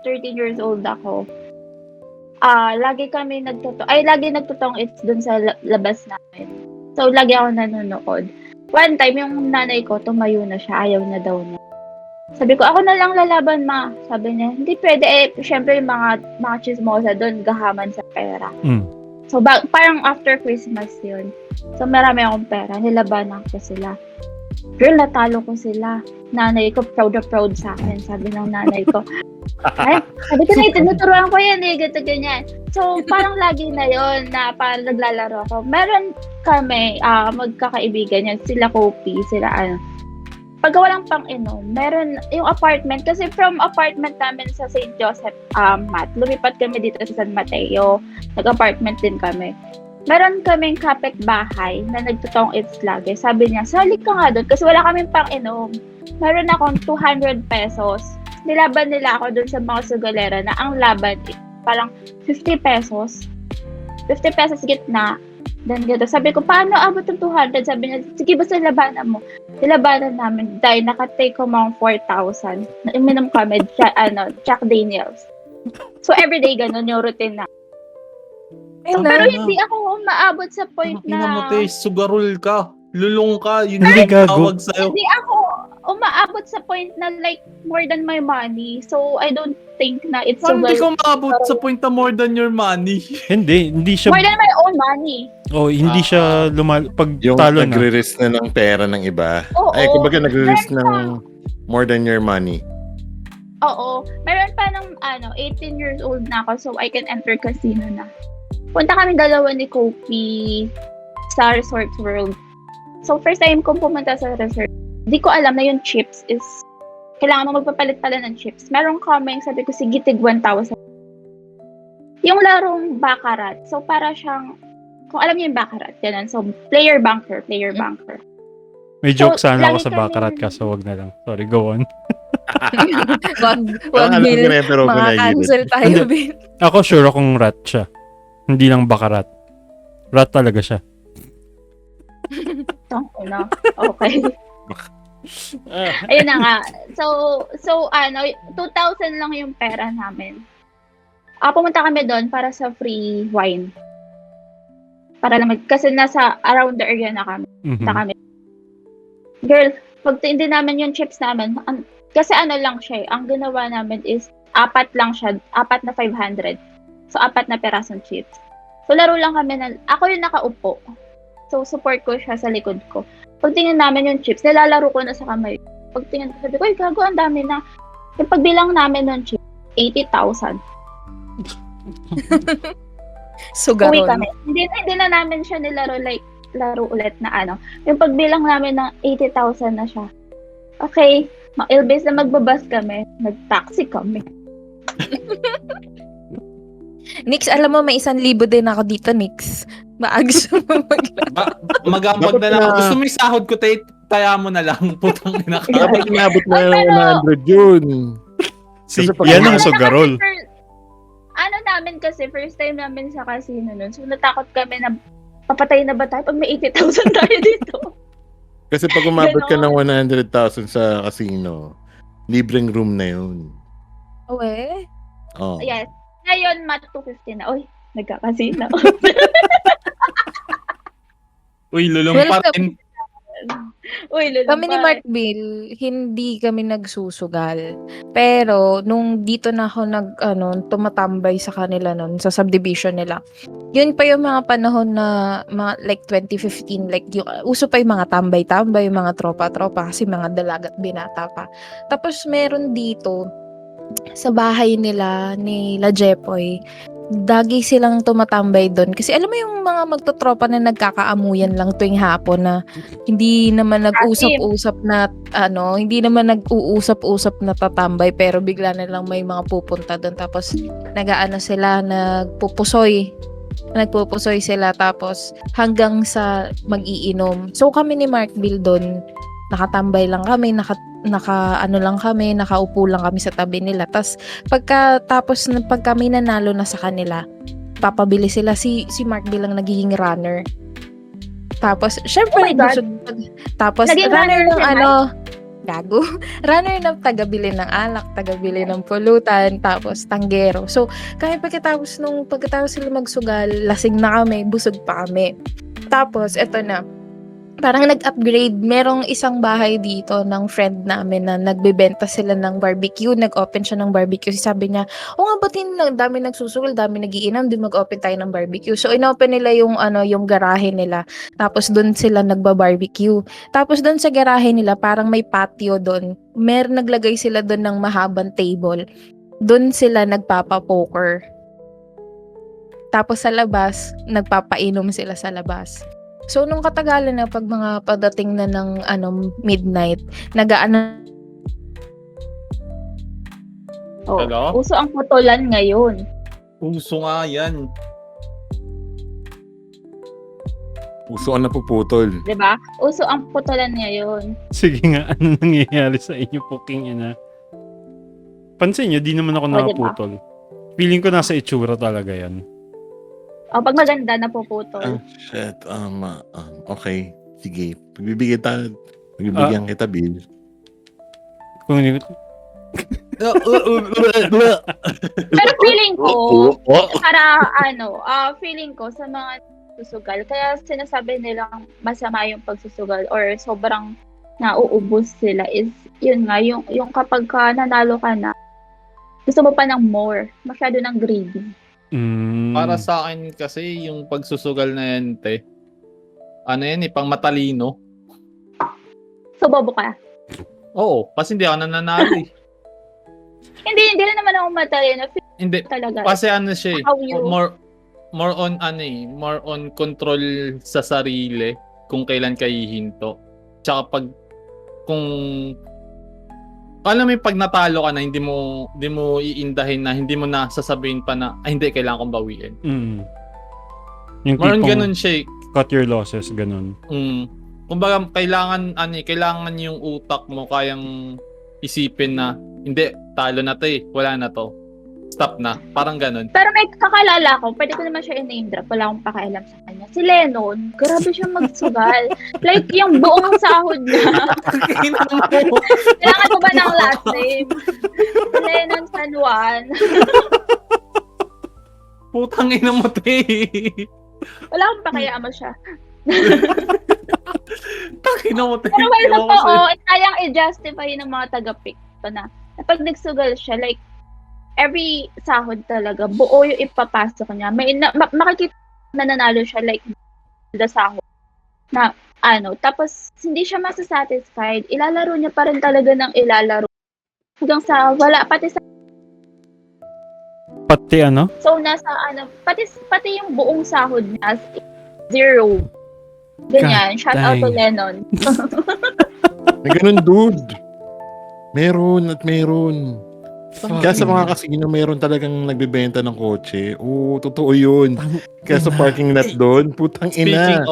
13 years old ako. Lagi nagtotong it's dun sa labas namin. So, lagi ako nanonood. One time, yung nanay ko, tumayo na siya, ayaw na daw niya. Sabi ko, ako na lang lalaban, ma. Sabi niya, hindi pwede. Syempre, yung mga chismosa doon, gahaman sa pera. Mm. So, parang after Christmas yun. So, marami akong pera. Nilabanan ko sila. Girl, natalo ko sila. Nanay ko, proud na proud sa akin. Sabi ng nanay ko. Ay, sabi ko na, tinuturuan ko yan eh, ganito, ganyan. So, parang lagi na yon na parang naglalaro ako. Meron kami, magkakaibigan yan. Sila Kopi, sila ano. Pagka walang pang-inom, meron yung apartment. Kasi from apartment namin sa St. Joseph, Mat, lumipat kami dito sa San Mateo. Nag-apartment din kami. Meron kaming kapitbahay na nagtotong it's lagi. Sabi niya, sali ka nga doon kasi wala kaming pang-inom. Meron akong 200 pesos. Nilaban nila ako doon sa mga sugalera na ang laban parang 50 pesos. 50 pesos gitna. Then gito. Sabi ko, paano abot ng 200? Sabi niya, sige basta labanan mo. Nilabanan namin dahil nakatake ko mga 4,000. Nainom kami, Jack Daniels. So everyday ganun yung routine na. Ayun Pero na. hindi ako umaabot sa point Ina mo, na... te, sugarol ka. Lulong ka. Yun Hindi, yung gago. tawag sa'yo. Hindi ako umaabot sa point na like more than my money. So I don't think na it's Parang hindi sugar. ka maabot sa point na more than your money. Hindi siya, More than my own money. hindi siya pag Yung talo na. nagre-risk na ng pera ng iba. Oo. Ay, kumbaga nagre-risk Meron ng more than your money. Oo. Meron pa ng 18 years old na ako so I can enter casino na. Punta kami dalawa ni Kopi sa Resort World. So first time kong pumunta sa resort, di ko alam na yung chips is kailangan mo magpapalit pala ng chips. Meron kaming, sabi ko, sige, tig 1,000. Yung larong Baccarat, so para siyang, kung alam niyo yung Baccarat, ganun. So, player banker. May So, joke sana ako lagi sa kami- Baccarat kaso wag na lang. Sorry, go on. Wag Parang alam ko Bill. na yun, pero huwag ko na Cancel tayo, Hindi. Bill. Ako sure akong rat siya. Hindi lang Baccarat. Rat talaga siya. Okay. Ayun na nga. So 2,000 lang yung pera namin. Pumunta kami doon para sa free wine. Para naman, kasi nasa around the area na kami. Mhm. Na kami. Girl, pag hindi namin yung chips namin, kasi lang siya ang ginawa namin is, 4 lang siya, 4 na 500. So, 4 na perasong chips. So, laro lang kami ako yung nakaupo. So, support ko siya sa likod ko. Pagtingin namin yung chips, nilalaro ko na sa kamay. Pagtingin ko, sabi ko, ay, gago, ang dami na. Yung pagbilang namin ng chips, 80,000. Uwi Sugarol. kami. Hindi na namin siya nilaro like laro ulit na Yung pagbilang namin ng 80,000 na siya. Okay, imbes na magbabas kami, nag-taxi kami. Nix, alam mo, may 1,000 din ako dito, Nix. Maags mo Magambag na lang. Dapat na- Gusto mo yung sahod ko, te, taya mo na lang. Putang ina ka. Dapat inabot na Ay, yung pero- 100 yun. Si, Kasi pag- yan ang Ano sugarol. na kasi, namin kasi, first time namin sa casino nun. So, natakot kami na papatay na ba tayo pag may 80,000 tayo dito? Kasi pag umabot ka ng Ganon. 100,000 sa casino, libreng room na yun. Uwe. Oh. Yes. Ngayon, mat 250 na. Uy, nagkakasino. Uy, lulong Well, pa rin. Uy, lulong Kami ni pa. Mark Bill, hindi kami nagsusugal. Pero, nung dito na ako tumatambay sa kanila nun, sa subdivision nila, yun pa yung mga panahon na, like 2015, like uso pa yung mga tambay-tambay, yung mga tropa-tropa, kasi mga dalagat binata pa. Tapos, meron dito, sa bahay nila, ni La Jepoy, dagi silang tumatambay doon. Kasi alam mo yung mga magtotropa na nagkakaamuyan lang tuwing hapon na hindi naman nag-usap-usap na hindi naman nag-uusap-usap na tatambay pero bigla na lang may mga pupunta doon tapos nagaano sila nagpupusoy Nagpupusoy sila tapos hanggang sa mag-iinom. So kami ni Mark Bill doon, nakatambay lang kami, nakaupo lang kami sa tabi nila. Tapos pag kami nanalo na sa kanila, papabili sila, si Mark Bill lang nagiging runner. Tapos syempre Oh my God. tapos Naging runner runner ng si Mark? gago. Runner ng tagabili ng alak, tagabili ng pulutan, tapos tanggero. So, kami pagkatapos sila magsugal, lasing na kami, busog pa kami. Tapos, eto na. Parang nag-upgrade. Merong isang bahay dito ng friend namin na nagbebenta sila ng barbecue. Nag-open siya ng barbecue. Sabi niya, nga ba't dami nagsusugal, dami nagiinom, di mag-open tayo ng barbecue. So, inopen nila yung garahe nila. Tapos, doon sila nagba-barbecue. Tapos, doon sa garahe nila, parang may patio doon. Naglagay sila doon ng mahabang table. Doon sila nagpapa-poker. Tapos, sa labas, nagpapainom sila sa labas. So, nung katagalan na pag mga padating na ng midnight, nagaano. Oh, Hello? uso ang putulan ngayon. Uso nga yan. Puso ang napuputol. 'Di ba? Uso ang putulan ngayon. Sige nga, ano nangyayari sa inyo, puking ina? Pansin nyo, di naman ako O, diba? nakaputol. Feeling ko nasa itsura talaga yan. O, pag maganda, napuputol. Shit. Okay. Sige. Pagbibigyan kita, Bill. Kung hindi, Pero feeling ko, feeling ko sa mga susugal, kaya sinasabi nilang masama yung pagsusugal or sobrang nauubos sila is, yun nga, yung kapag ka nanalo ka na, gusto mo pa ng more, masyado ng greedy. Para sa akin kasi, yung pagsusugal na yan, pang matalino. So, bobo ka. Oo, kasi hindi ako nananalo eh. Hindi na naman ako matalino. Hindi, Talaga. kasi siya eh, How you- more on control sa sarili kung kailan ka hihinto. Tsaka alam mo yung pag natalo ka na, hindi mo iindahin na, hindi mo na sasabihin pa na, hindi, kailangan kong bawiin. yung More on tipong ganun siya eh. cut your losses, ganun. Kumbaga, kailangan yung utak mo kayang isipin na, hindi, talo na to eh, wala na to. Stop na. Parang ganun. Pero may kakalala ko, pwede ko naman siya i-name drop, wala akong pakialam sa kanya. Si Lennon, grabe siya magsugal. Like, yung buong sahod niya. Kailangan ko ba ng last name? Si Lennon San Juan. Putang ina mo, te. Wala akong pakialam siya. Takina mo, te. Pero well, Ewan ko totoo, sa'yo. kayang i-justify ng mga taga-pick na pag nagsugal siya, like, every sahod talaga, buo yung ipapasok niya. Makikita na nanalo siya, like, the sahod. Na, tapos, hindi siya masasatisfied. Ilalaro niya pa rin talaga ng ilalaro. Hanggang sa, wala, pati sa, Pati ano? so, nasa, pati yung buong sahod niya, zero. Ganyan, shout out to dang. Lennon. May ganun, dude. Meron at meron. Kaya sa mga casino, meron talagang nagbebenta ng kotse. Oo, totoo yun. Kaya sa parking lot doon, putang ina.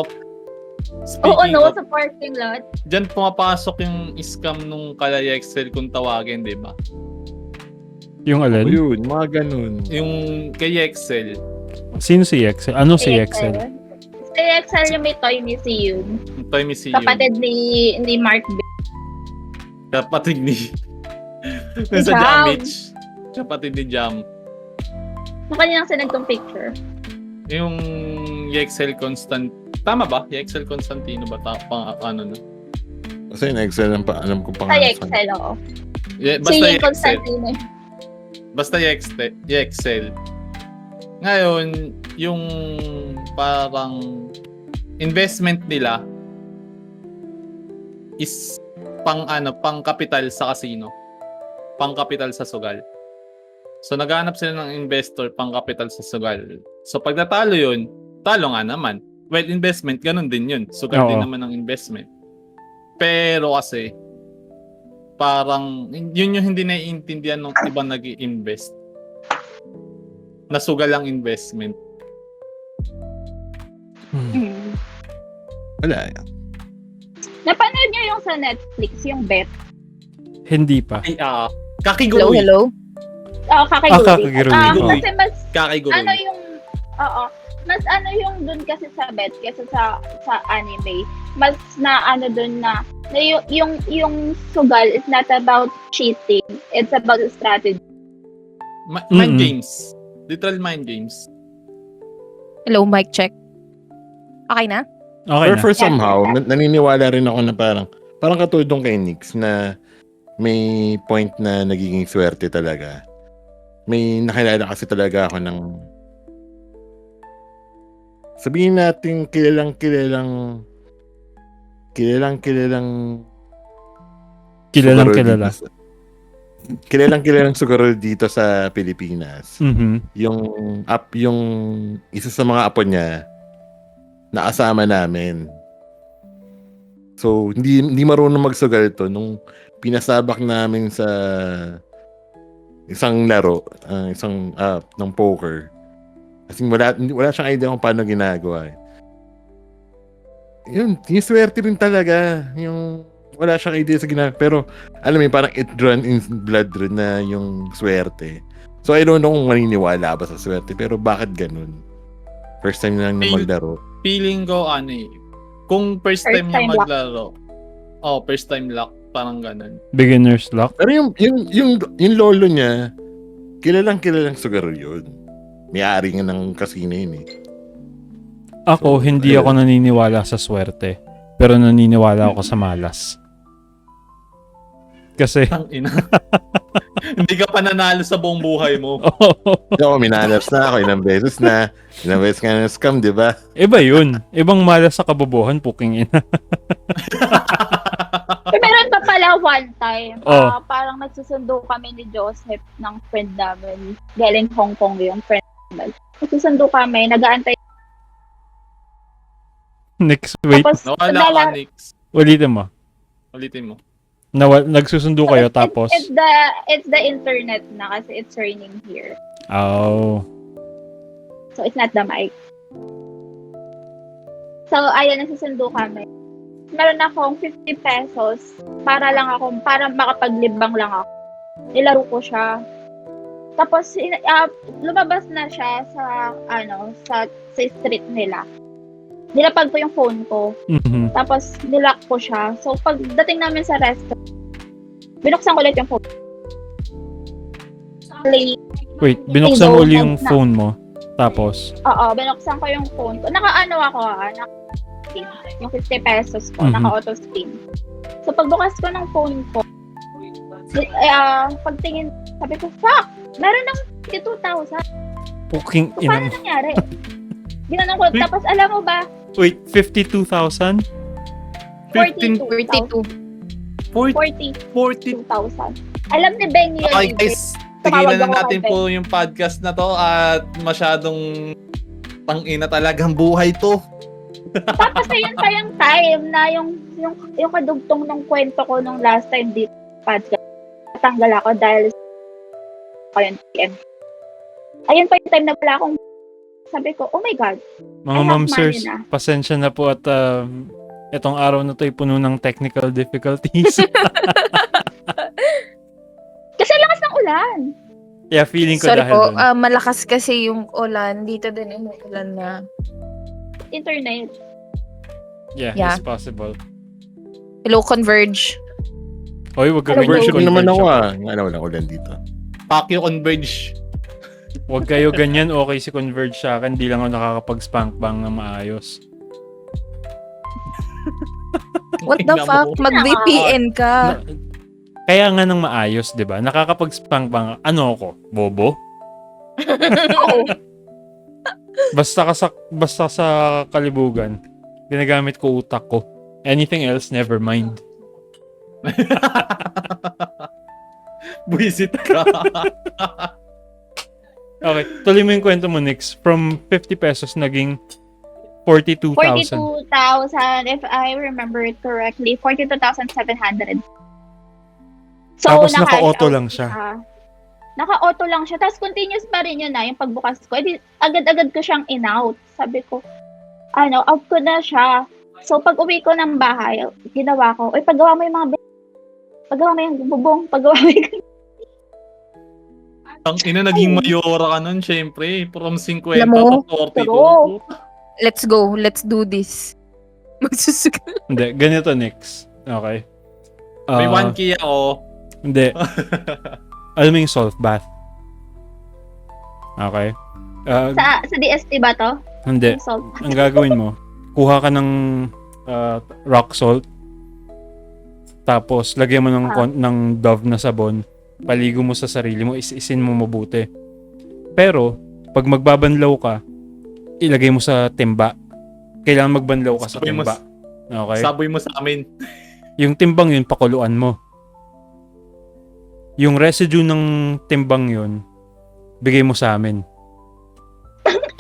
Oo, no, sa parking lot. Diyan pumapasok yung scam nung Kalaya Excel kung tawagin, di ba? Yung Oo, alin? yun, mga ganun. Yung kay Excel, Sino si Excel? Ano si Excel? Si Excel yung may toy museum. yung Toy Museum. Kapatid ni Mark B. Kapatid ni... Ni sa Jam. Jamich. Kapatid ni Jam. Nakaniyang sinagtong picture. Yung Yexel Constant... Tama ba? Yexel Constantino ba? Ano na? Kasi yung Excel, alam ko Sa pangalan. Excel, oo. Basta Si Yexel. Constantino. Basta Yexel. Ngayon, yung parang investment nila is pang kapital sa casino. Pang kapital sa sugal. So naghahanap sila ng investor pang kapital sa sugal. So pag natalo yun, talo nga naman. Well, investment, ganun din yun. Sugal din Oo. naman ang investment. Pero kasi, parang, yun yung hindi naiintindihan ng ibang nag-i-invest. Nasugal ang investment. Mm. Wala. Napanood niyo yung sa Netflix, yung Bet? Hindi pa. Ay, Hello, kakiguruy. hello? Kakiguruy. Kakiguruy. Kasi mas, Kakiguruy. ano yung, mas ano yung dun kasi sa Bet, kasi sa anime, mas na ano dun na yung sugal is not about cheating, it's about strategy. Mind Mm-mm. games. Literal mind games. Hello, mic check. Okay na? Okay Or na. for somehow, naniniwala rin ako na parang katulad nung kay Nix na may point na nagiging swerte talaga. May nakilala kasi talaga ako ng sabihin natin kilalang Kilalang sugarol kilala. dito kilalang sugarol dito sa Pilipinas. Mhm. Yung isa sa mga apo niya nakasama namin. So, hindi marunong magsugal to nung pinasabak namin sa isang laro, ng poker. Kasi wala siyang idea kung paano ginagawa. Yung swerte rin talaga. Yung wala siyang idea sa ginagawa. Pero, alam mo, parang it run in blood rin na yung swerte. So, I don't know kung maniniwala ba sa swerte. Pero bakit ganun? First time na lang na maglaro. Feeling ko, kung first time niya time luck. maglaro, first time luck, parang ganun. Beginner's luck. Pero yung lolo niya, kilalang sugarol yun. May-ari nga ng casino yun eh. Ako, hindi ayun. ako naniniwala sa swerte. Pero naniniwala ako sa malas. Kasi, Ang ina. Hindi ka pa nanalo sa buong buhay mo. Ako, minalas na ako. Ilang beses nga na scam, di ba? iba yun. Ibang malas sa kabobohan, puking ina. Meron pa pala one time, Oh. parang nagsusundo kami ni Joseph ng friend namin. Galing Hong Kong yung friend namin. Nagsusundo kami, nag-aantay. Next, wait. Tapos, Nawala ka, Nix. Ulitin mo. Ulitin mo. Nagsusundo kayo, tapos... It's the internet na kasi it's raining here. Oh. So, it's not the mic. So, ayun, nagsusundo kami. Meron akong 50 pesos para makapaglibang lang ako. Nilaro ko siya. Tapos, lumabas na siya sa street nila. Nilapag ko yung phone ko. Mhm. Tapos, nilock ko siya. So, pagdating namin sa restaurant, binuksan ko ulit yung phone. Wait, binuksan mo uli yung phone mo. Tapos, Oo, binuksan ko yung phone ko. Naka-ano ako yung 50 pesos ko, Mhm. naka-auto spin. So, pagbukas ko ng phone ko, pagtingin, sabi ko, fuck! Meron ng 52,000. puking So, ina paano mo. nangyari? Ginanong ko, tapos alam mo ba, Wait, 52,000? 42,000. 40. Alam ni Ben yun. Okay guys, Tumawag tigilan na ako natin kay po yung podcast na to at masyadong tangina talagang buhay to. Tapos ayun pa yung time na yung kadugtong ng kwento ko nung last time dito podcast. Natanggal ako dahil sa yun, PM. Ayun pa yung time na wala akong sabi ko, oh my God. Mga I have ma'am, money sirs, na. pasensya na po at itong araw na to ay puno ng technical difficulties. Kasi lakas ng ulan. Yeah, feeling ko Sorry dahil po, dun. malakas kasi yung ulan. Dito din yung ulan na. Internet. Yeah, Yeah. it's possible. Hello, Converge. Oy, wag ka Hello, ganyan. Worship Converge. naman ako Wala ulan dito. Fuck you, Converge. Wag kayo ganyan, okay si Converge sa akin. Di lang ako nakakapag-spank bang na maayos. What the Tingnan mo. fuck? Mag-VPN ka. Kaya nga nang maayos, di ba? Nakakapag-spank bang, ano ako? Bobo? Basta sa kalibugan, ginagamit ko utak ko. Anything else, never mind. Buisit ka. Okay, tuloy mo yung kwento mo, Nix. From 50 pesos, naging 42,000. 42,000, if I remember it correctly. 42,700. So, Tapos naka-cash naka-auto out lang siya. Naka-auto lang siya. Tapos continuous pa rin yun yung pagbukas ko. Edi, agad-agad ko siyang in-out. Sabi ko, out ko na siya. So, pag uwi ko ng bahay, ginawa ko, paggawa mo yung mga paggawa mo yung bubong, paggawa mo yung... Ang ina, naging mayora ka nun, syempre. From 50 Alam mo, to 42. true. Let's go. Let's do this. Magsusugal. Hindi, ganito next. Okay. May Ah, 1K ako. Hindi. Alam mo yung salt bath? Okay. Sa DST ba to? Hindi. Yung salt. Ang gagawin mo, kuha ka ng rock salt, tapos lagyan mo ng Dove na sabon, paligo mo sa sarili mo, isin mo mabuti. Pero, pag magbabanlaw ka, ilagay mo sa timba. Kailangan magbanlaw ka sa Saboy mo timba. Okay? Saboy mo sa amin. Yung timbang yun, pakuluan mo. Yung residue ng timbang yun, bigay mo sa amin.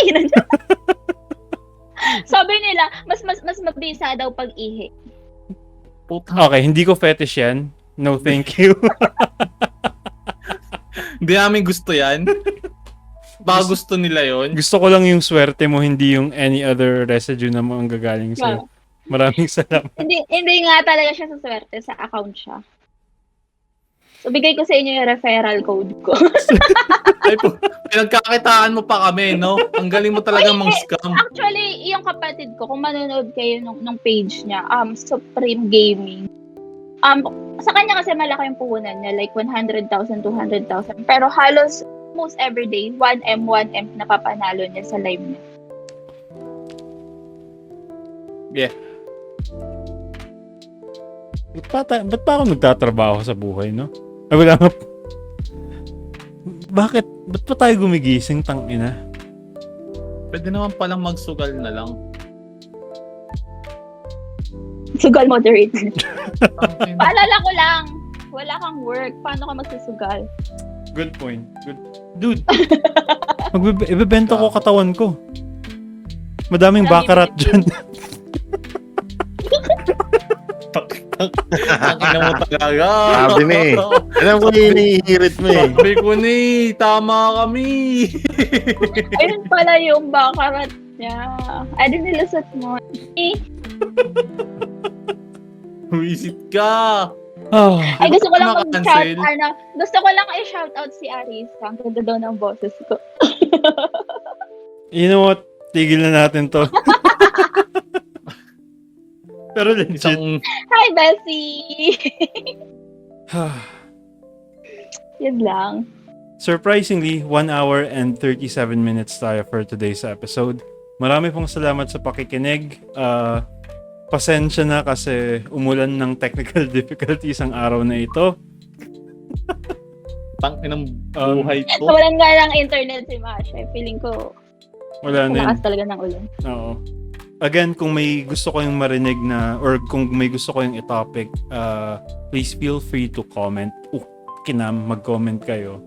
Ina niya. Sabi nila, mas mabisa daw pag ihi. Puta. Okay, hindi ko fetish yan. No, thank you. Hindi namin gusto yan. Baka gusto nila yon. Gusto ko lang yung swerte mo, hindi yung any other residue na manggagaling sa'yo. Maraming salamat. Hindi nga talaga siya sa swerte, sa account siya. So, bigay ko sa inyo yung referral code ko. Ay po, pinagkakitaan mo pa kami, no? Ang galing mo talaga mang scam. Actually, yung kapatid ko, kung manonood kayo nung page niya, Supreme Gaming, sa kanya kasi malaki yung puhunan niya, like 100,000, 200,000. Pero halos most everyday, 1M napapanalo niya sa live niya. Yeah. Ba't pa ako nagtatrabaho sa buhay, no? Ay, wala nga. Bakit? Ba't pa tayo gumigising, tangina? Pwede naman palang magsugal na lang. Sugal moderator. Tangina. Paalala ko lang, wala kang work. Paano ka magsusugal? Good point. Dude, ibebenta ko katawan ko. Madaming bakarat dyan. Ang ina mo talaga. Sabi na eh. Alam ko yung inihirit mo eh. Sabi ko ni, tama kami. Ayun pala yung bakarat niya. Ay, din nilusot mo. Huwisit ka. Ay, gusto ko lang Maka-cancel. gusto ko lang i-shoutout si Arisa. Ang ganda daw ng boses ko. You know what? Tigil na natin to. Pero legit. Hi, Bessie! Yun lang. Surprisingly, 1 hour and 37 minutes tayo for today's episode. Marami pong salamat sa pakikinig. Pasensya na kasi umulan ng technical difficulties ang araw na ito. Tangin ng buhay ko. Walang nga ng internet si Masha. Feeling ko, Wala na yun. malakas talaga ng ulan. Oo. Again, kung may gusto ko yung marinig na or kung may gusto ko yung i-topic, please feel free to comment. Mag-comment kayo.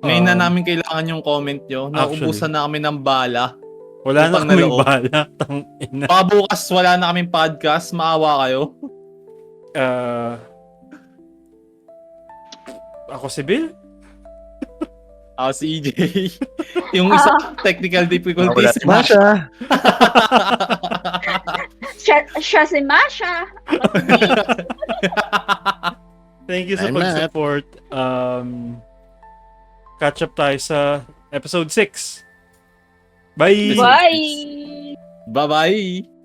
Ngayon na namin kailangan yung comment nyo. Naubusan na kami ng bala. Wala na Utang na kaming loob. bala. Tangina. Baka bukas wala na kaming podcast. Maawa kayo. Ako si Bill? Si EJ. Yung isa technical difficulties. Si Masha. Siya si Masha. Thank you sa I'm Matt. pag-support. Catch up tayo sa episode 6. Bye! Bye! Bye-bye.